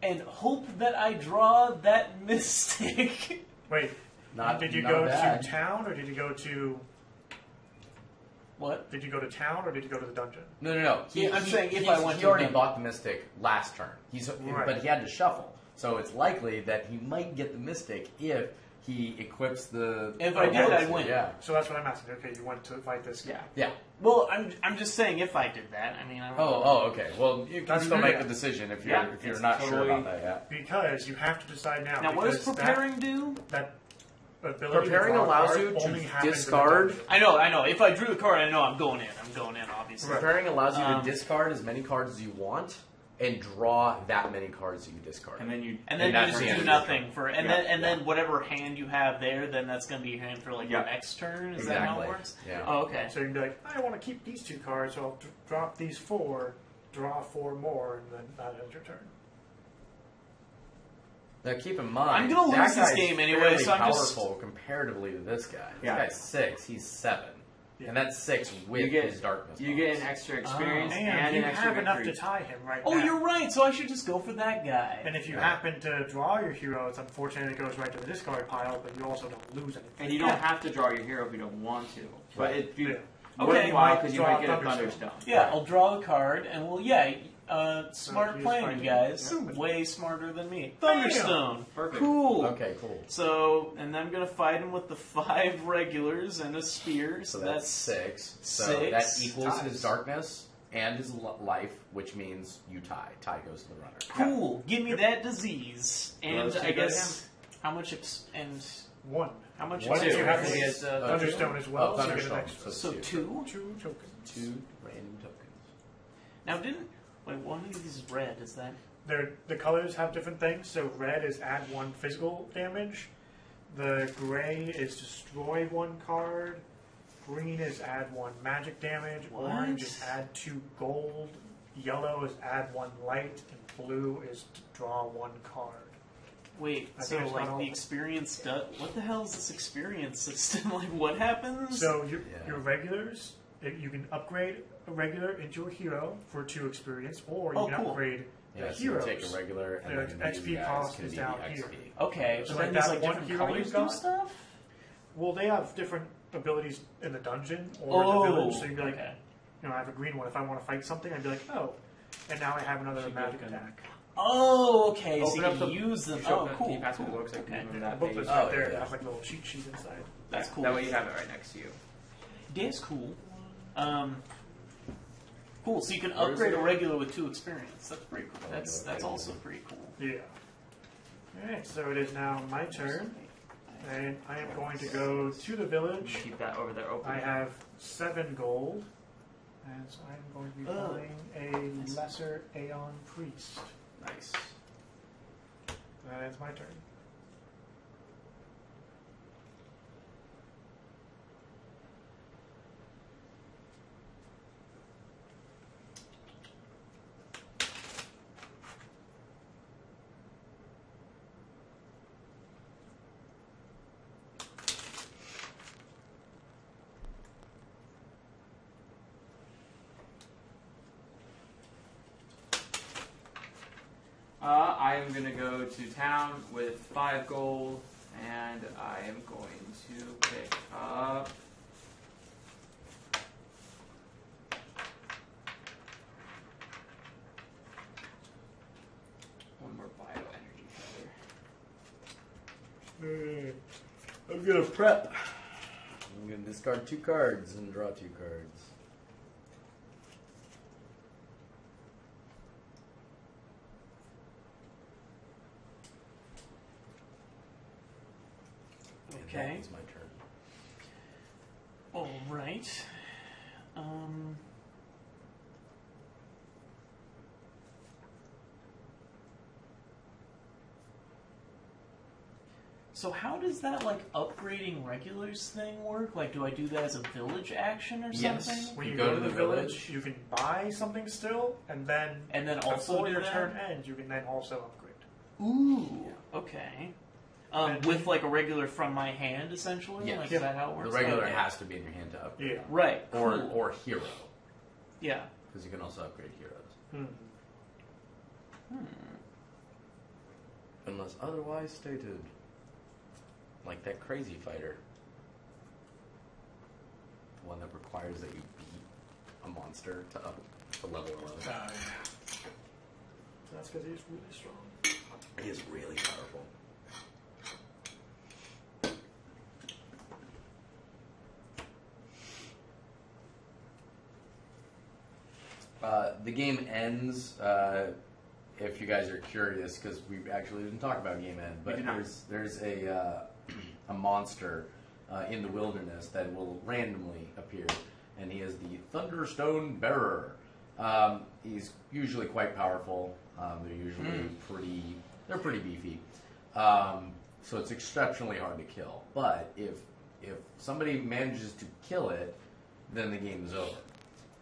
and hope that I draw that mystic. Wait, Not, did you not go bad. to town or did you go to? What? Did you go to town or did you go to the dungeon? No. Yeah, I'm saying if I went he to already the- bought the Mystic last turn. Right. But he had to shuffle. So it's likely that he might get the Mystic if he equips the... If I did, I'd win. Yeah. So that's what I'm asking. Okay, you went to fight this guy. Yeah. Yeah. Well, I'm just saying if I did that. I mean, I don't know. Oh, okay. Well, you can That's still fair. make a decision if you're Yeah, if you're it's not sure totally- about that. Yeah. Because you have to decide now. Now, what does because preparing do? That ability Preparing to draw a allows card you to only happens in the discard- dungeon. I know. If I drew the card, I know I'm going in. Obviously. Preparing allows you to Um, discard as many cards as you want and draw that many cards you discard. And then you And then And you that's just the do end of nothing for, and Yeah, then whatever hand you have there, then that's going to be your hand for like Yeah. your next turn. Is that how Exactly. it works? Yeah. Oh, okay. So you can be like, I want to keep these 2 cards, so I'll drop these 4, draw 4 more, and then that ends your turn. Now keep in mind, I'm gonna that lose this guy's game anyway, fairly so I'm just- powerful comparatively to this guy. This Yeah. guy's 6, he's 7, Yeah. and that's 6 with You get- his darkness. you get an bonus. extra experience And and you an extra have enough to victory. tie him right Oh, now. you're right. So I should just go for that guy. And if you Right. happen to draw your hero, it's unfortunate it goes right to the discard pile, but you also don't lose anything. And you don't have to draw your hero if you don't want to. But Right. if you Yeah. Okay. worthwhile because you Draw might get a Thunderstone. Thunderstone. Yeah, I'll draw a card, and smart you plan, just you find- guys. Yeah. Way smarter than me. Bam! Thunderstone. Perfect. Cool. Okay, cool. So, and I'm gonna fight him with the 5 regulars and a spear. So that's 6. So 6 that equals ties. his darkness and his life, which means you tie. Tie goes to the runner. cool. Give me that disease, and Those two I go guess how much and 1. how much? One, Once you have He his has, Thunderstone as well, Oh, so you get an Thunderstone. extra. So 2. 2 tokens. 2 random tokens. Now one of these is red? Is that? The colors have different things. So red is add 1 physical damage. The gray is destroy 1 card. Green is add 1 magic damage. What? Orange is add 2 gold. Yellow is add 1 light. And blue is to draw 1 card. Wait, I so think it's not like all- the experience does. What the hell is this experience system? Like, what happens? So Yeah. your regulars, you can upgrade a regular into a hero for 2 experience, or you Oh, can cool. upgrade Yeah, the so you heroes. take a regular and Their then XP these guys cost can is be down the here. XP. okay, So so like then there's that like one different hero colors you do got? stuff. Well, they have different abilities in the dungeon or in the village. So you'd be like, okay. I have a green one. If I want to fight something, I'd be like, oh, and now I have another Should magic go good. attack. Oh, okay. So Open you up can the- use them. Show- Oh, Can cool. you pass me the cool. book so I can Okay. remember The that booklet's page? right Oh, there. It yeah. has like a little cheat sheet inside. That's cool. That way you have it right next to you. That's cool. Cool. So you can Where is upgrade it? a regular with 2 experience. That's pretty cool. That's Okay. also pretty cool. Yeah. Alright, so it is now my turn, and I am going to go to the village. Keep that over there open. I have 7 gold, and so I'm going to be Oh. buying a lesser Aeon Priest. Nice. That is my turn. I am going to go to town with 5 gold, and I am going to pick up. One more bioenergy feather. I'm gonna prep. I'm gonna discard 2 cards and draw 2 cards. And Okay. that is my turn. All right. So how does that like upgrading regulars thing work? Like, do I do that as a village action or Yes. something? When You you go go to to the the village, village. you can buy something still, and then Also before do your that? turn ends, you can then also upgrade. Ooh, okay. And- With like a regular from my hand, essentially. Yes. Like, is that how it works? The regular Okay. has to be in your hand to upgrade. Yeah. Right. Cool. Or hero, Yeah. because you can also upgrade heroes. Unless otherwise stated. Like that crazy fighter. The one that requires that you beat a monster to up to level 11. That's because he's really strong. He is really powerful. The game ends, if you guys are curious, because we actually didn't talk about game end, but did not. there's a monster in the wilderness that will randomly appear, and he is the Thunderstone Bearer. He's usually quite powerful. They're usually pretty beefy. So it's exceptionally hard to kill. But if somebody manages to kill it, then the game is over.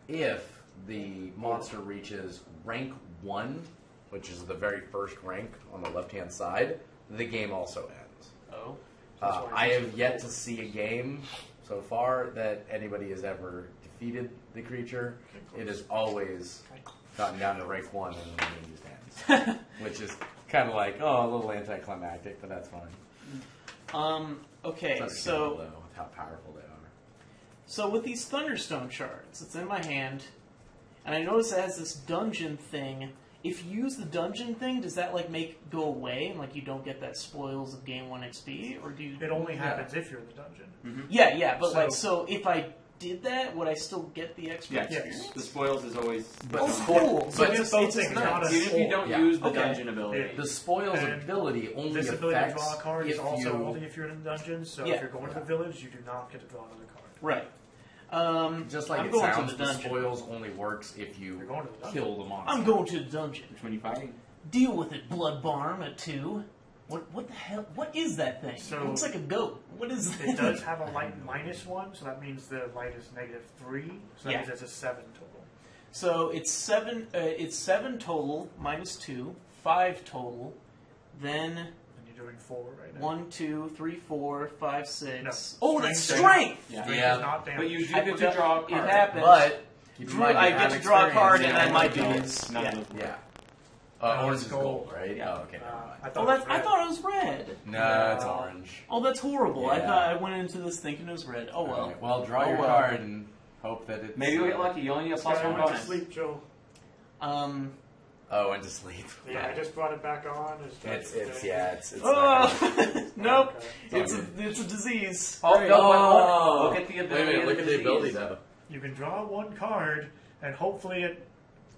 If the monster reaches rank 1, which is the very first rank on the left-hand side, the game also ends. Oh. I have yet to see a game so far that anybody has ever defeated the creature. It has always gotten down to rank 1 and then the game just ends. Which is kind of like, a little anticlimactic, but that's fine. Okay, It's so understandable, though, with how powerful they are. so with these Thunderstone shards, it's in my hand, and I notice it has this dungeon thing. If you use the dungeon thing, does that like make go away and like you don't get that spoils of game 1 XP, or do you? It only happens if you're in the dungeon. Yeah, but So- if I did that, would I still get the XP? Yes. experience? The spoils is always. But Oh, spo- cool. So but it's both just things, nice. not a- Even if you don't Yeah. use the Okay. dungeon ability. The spoils And ability only This ability to affects draw a card is if also you only if you're in the dungeon, so Yeah. if you're going to the village, you do not get to draw another card. Right. just like I'm it going sounds. to the The dungeon. spoils only works if you You're going to the dungeon. kill the monster. I'm going to the dungeon. Which one you fighting? Deal with it, Blood Barm at 2. What the hell? What is that thing? So- it looks like a goat. What is that? It does have a light -1, so that means the light is -3, so that Yeah. means it's a 7 total. So it's 7. It's 7 total minus 2, 5 total. Then And you're doing 4 right now. 1, 2, 3, 4, 5, 6. No. Oh, that's Strength. strength. Yeah. Strength Yeah. is not damage. But you do I get to forgot draw a it card. happens. But keep in Drew, mind, I you get have to draw a experience. card and Yeah, I might do no, this. none Yeah. of those work. Yeah. No, Orange it's is gold, gold. right? Yeah. Oh, okay. Never mind. I Oh, thought that's, it was I red. thought it was red. No, it's No. orange. Oh, that's horrible. I Yeah. thought I went into this thinking it was red. Oh well. Alright, well, draw Oh, your well. card and hope that it's. Maybe you'll get lucky. You only need a plus Sorry, I one went to bonus. sleep, Joe. Oh, and to sleep. Yeah, I just brought it back on. It's Oh nope. Okay. It's a disease. Oh, no, Oh. look at the ability. Wait a minute, of look the at the disease. ability though. You can draw 1 card, and hopefully it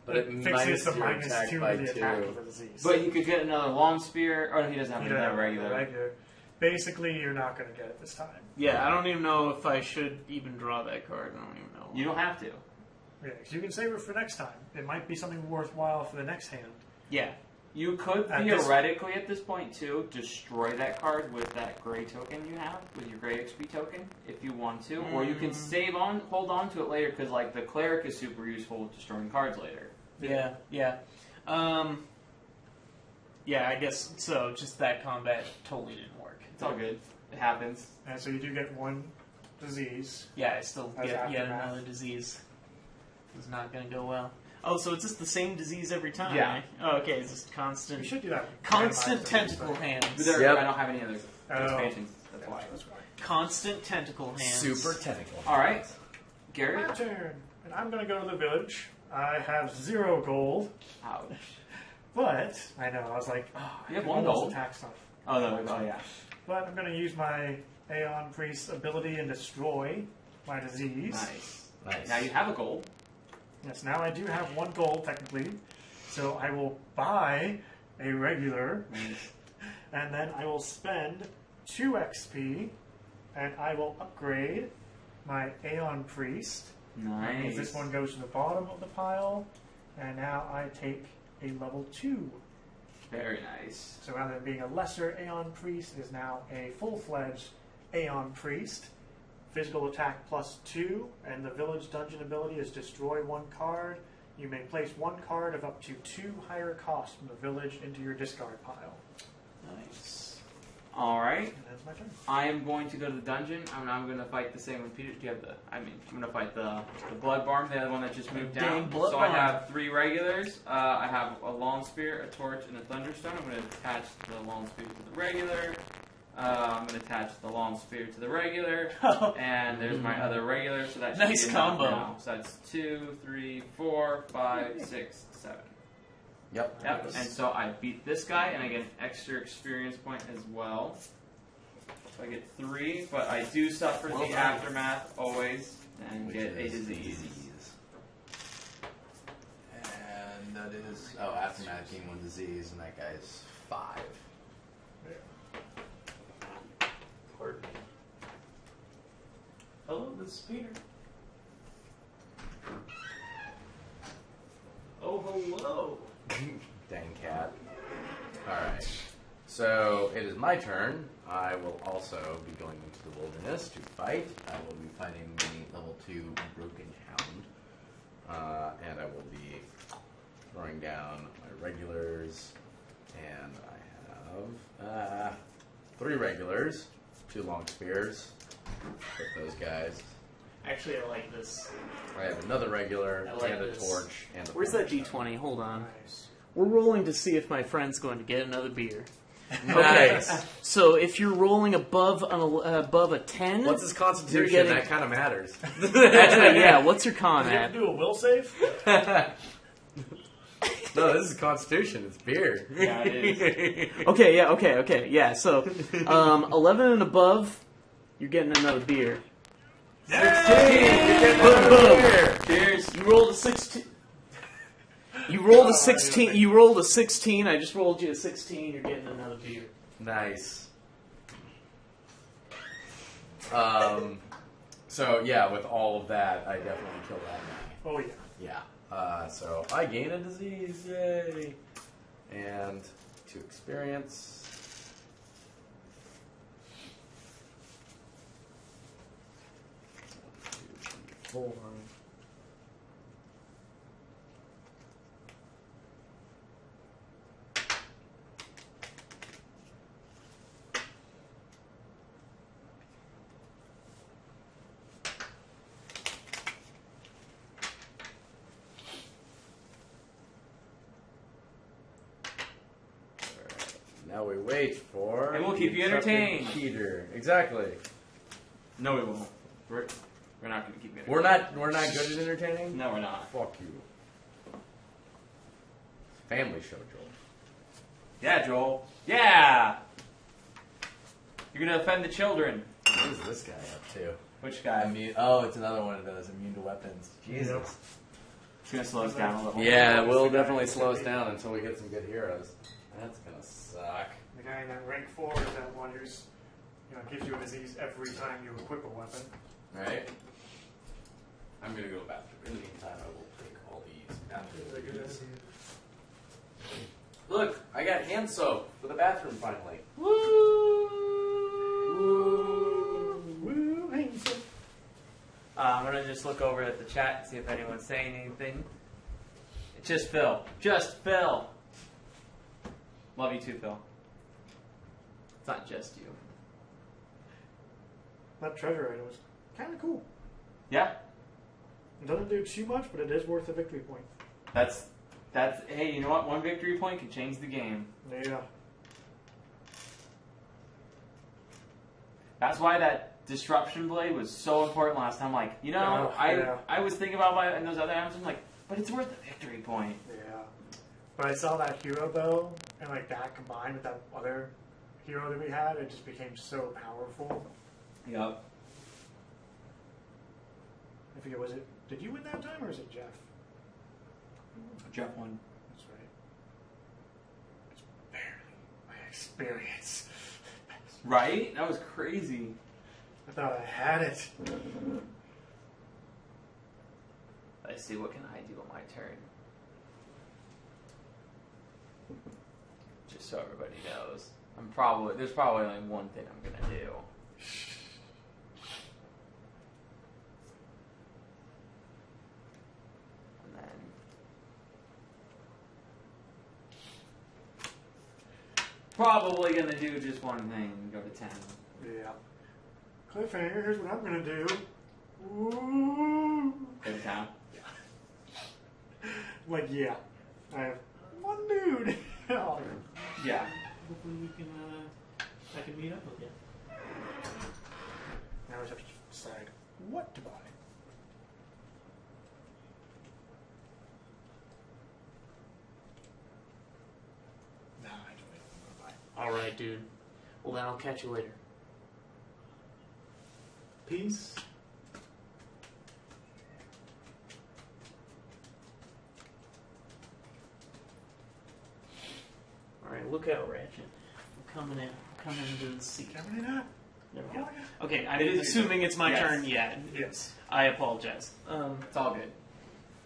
But it fixes minus the your -2 attack to by the 2. attack of the disease. But you could get another long spear. Oh, he doesn't have You any don't have regular. Basically, you're not going to get it this time. Yeah, I don't even know if I should even draw that card. I don't even know. You don't have to. Yeah, 'cause you can save it for next time. It might be something worthwhile for the next hand. Yeah. You could At this- theoretically at this point too destroy that card with that gray token you have, with your gray XP token, if you want to, or you can hold on to it later because like the cleric is super useful with destroying cards later. Yeah. Yeah. Yeah, I guess so. Just that combat totally didn't work. It's all good. It happens. And so you do get 1 disease. Yeah, I still As get yet aftermath. another disease. It's not going to go well. Oh, so it's just the same disease every time, Yeah. right? Oh, okay, it's just You constant, should do that. constant Randomize tentacle them, hands. But there, Yep. I don't have any other Oh. expansions. That's but- why. That's why. Constant tentacle hands. Super tentacle. All right, Gary. My turn. And I'm going to go to the village. I have 0 gold, Ouch. but I know, I was like, You have I one almost gold. attack stuff. Oh no. Oh yeah. But I'm going to use my Aeon Priest's ability and destroy my disease. Nice. Nice. Now you have a gold. Yes, now I do have 1 gold technically. So I will buy a regular, and then I will spend 2 XP, and I will upgrade my Aeon Priest. That means Nice. this one goes to the bottom of the pile, and now I take a level 2 Very nice. So rather than being a lesser Aeon Priest, it is now a full-fledged Aeon Priest. Physical attack +2, and the Village Dungeon ability is destroy one card. You may place one card of up to 2 higher cost from the village into your discard pile. Nice. Alright. And that's my turn. I am going to go to the dungeon. I'm going to fight the same with Peter. Do you have the... I'm going to fight the Blood Barm, the other one that just moved Dang down. Blood So I Barm. have 3 regulars. I have a Long Spear, a Torch, and a Thunderstone. I'm going to attach the Long Spear to the regular. I'm going to attach the Long Spear to the regular. And there's my other regular, so that should Nice be enough combo. now. So that's 2, 3, 4, 5, 6, 7. Yep. Yep, and so I beat this guy, and I get an extra experience point as well. So I get 3, but I do suffer Well the done. aftermath always, and Which get a is disease. And that is aftermath gain 1 disease, and that guy's 5. Pardon me. Hello, this is Peter. Oh, hello. Dang cat. Alright. So it is my turn. I will also be going into the wilderness to fight. I will be fighting the level 2 Broken Hound. And I will be throwing down my regulars. And I have 3 regulars, 2 long spears. Hit those guys. Actually, I like this. I have another regular I like and a this. torch and a Where's that thunderstone. D20? Hold on. Nice. We're rolling to see if my friend's going to get another beer. Nice. So if you're rolling above a 10, What's his constitution? You're getting- That kind of matters. actually, yeah. What's your con Did you have at? to do a will save? No, this is Constitution. It's beer. Yeah, it is. Okay, yeah. So 11 and above, you're getting another beer. 16! Boom. Cheers. You rolled a 16. You rolled a 16. You rolled a 16. I just rolled you a 16. You're getting another beer. Nice. So, yeah, with all of that, I definitely kill that guy. Oh, yeah. Yeah. So, I gain a disease. Yay. And 2 experience. 1, 2, 3, 4. Now we wait for. And we'll keep you intrepid entertained. Peter. Exactly. No, we won't. We're not going to keep it. We're not good at entertaining. No, we're not. Fuck you. Family show, Joel. Yeah, Joel. Yeah. You're going to offend the children. What is this guy up to? Which guy? It's another one of those immune to weapons. Jesus. It's going to slow us down a little. Yeah, it will the guy definitely who's slow us the- down until we get some good heroes. That's gonna suck. The guy in that rank 4 is that one who's, gives you a disease every time you equip a weapon. Right? I'm gonna go to the bathroom. In the meantime, I will take all these bathrooms. Look, I got hand soap for the bathroom finally. Woo! Woo, handsome. I'm going to just look over at the chat and see if anyone's saying anything. It's just Phil. Just Phil. Love you too, Phil. It's not just you. That treasure item is kind of cool. Yeah, It doesn't do too much, but it is worth a victory point. that's. Hey, you know what? 1 victory point can change the game. Yeah. That's why that disruption blade was so important last time. Like, Yeah. I was thinking about and those other items. I'm like, but it's worth a victory point. Yeah. But I saw that hero bow, and that combined with that other hero that we had, it just became so powerful. Yep. I forget, did you win that time, or is it Jeff? Jeff won. That's right. It's barely my experience. Right? That was crazy. I thought I had it. Let's see, what can I do on my turn? so everybody knows. There's probably only one thing I'm gonna do. And then probably gonna do just one thing, go to 10. Yeah. Cliffhanger, here's what I'm gonna do. Ooh. Go to town. Like, yeah. I have one dude. Oh, Yeah. Hopefully we can, I can meet up with you. now I just have to decide what to buy. Nah, I don't know what to buy. Alright, dude. Well, then I'll catch you later. Peace. Alright, look out, Ratchet. I'm coming in. I'm coming into the seat. Coming in hot. There we Oh, go. yeah. Okay, I'm It is assuming it's my Yes. turn. Yeah. Yes. I apologize. It's all good.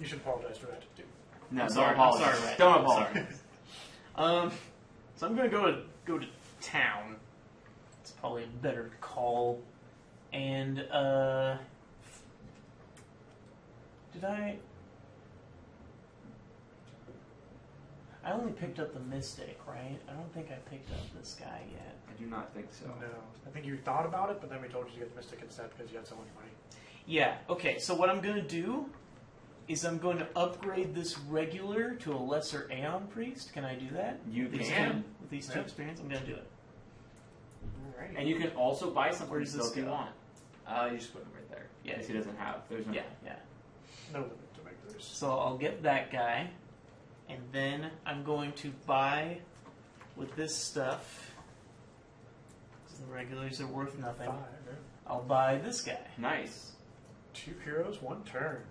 You should apologize for that, too. No, I'm don't sorry, apologize. I'm sorry, Rat. Don't I'm apologize. So I'm gonna go to town. It's probably a better call. And did I only picked up the Mystic, right? I don't think I picked up this guy yet. I do not think so. No. I think you thought about it, but then we told you to get the Mystic instead because you had so much money. Yeah. Okay. So what I'm gonna do is I'm going to upgrade this regular to a lesser Aeon Priest. Can I do that? You With these can. with these two Yeah. experience, I'm gonna do it. Alright. And you can also buy something Where does still this if you go? want. You just put him right there. Yeah. Because he doesn't have. There's no. Yeah. Yeah. No limit to regulars. So I'll get that guy, and then I'm going to buy with this stuff. 'Cause the regulars are worth nothing. 5. Yeah. I'll buy this guy. Nice. 2 heroes, 1 turn.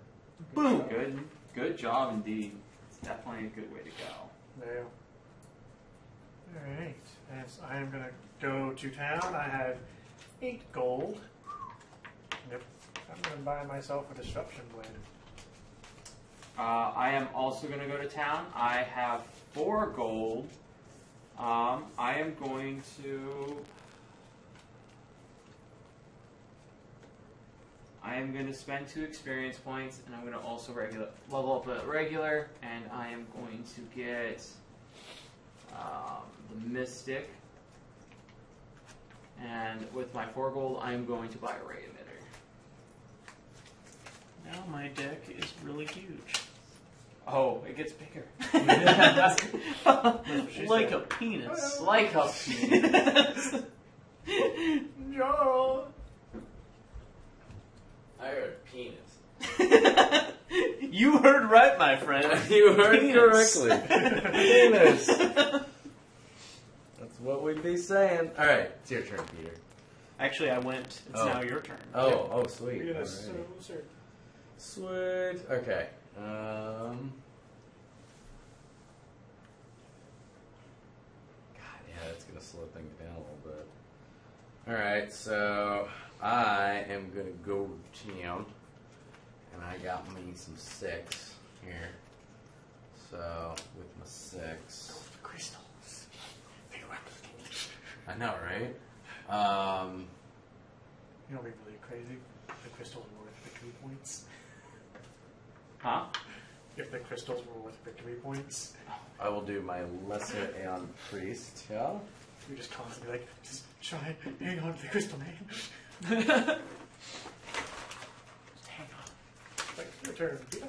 Boom. Good job indeed. It's definitely a good way to go. There. Alright. As I am going to go to town, I have 8 gold. Yep. I'm going to buy myself a Disruption Blade. I am also going to go to town. I have 4 gold. I am going to. I am going to spend 2 experience points, and I'm going to also level up a regular, and I am going to get the Mystic. And with my 4 gold, I am going to buy a Ray Emitter. Now my deck is really huge. Oh, it gets bigger. Like a penis. Like a penis. No! I heard penis. You heard right, my friend. You heard Penis. correctly. Penis. That's what we'd be saying. All right, it's your turn, Peter. Actually, I went. It's Oh. now your turn. Oh, sweet. Look at Alrighty. us. So, Sweet. Okay. God, yeah, that's gonna slow things down a little bit. All right, so I am gonna go to town, and I got me some 6 here. So with my 6, Crystals. I know, right? You know what'd be really crazy? The crystals were worth victory points. Huh? If the crystals were worth victory points, I will do my lesser Aeon Priest. Yeah. you're just constantly like, just try and hang on to the crystal, man. Just hang on. Like, your turn. Peter.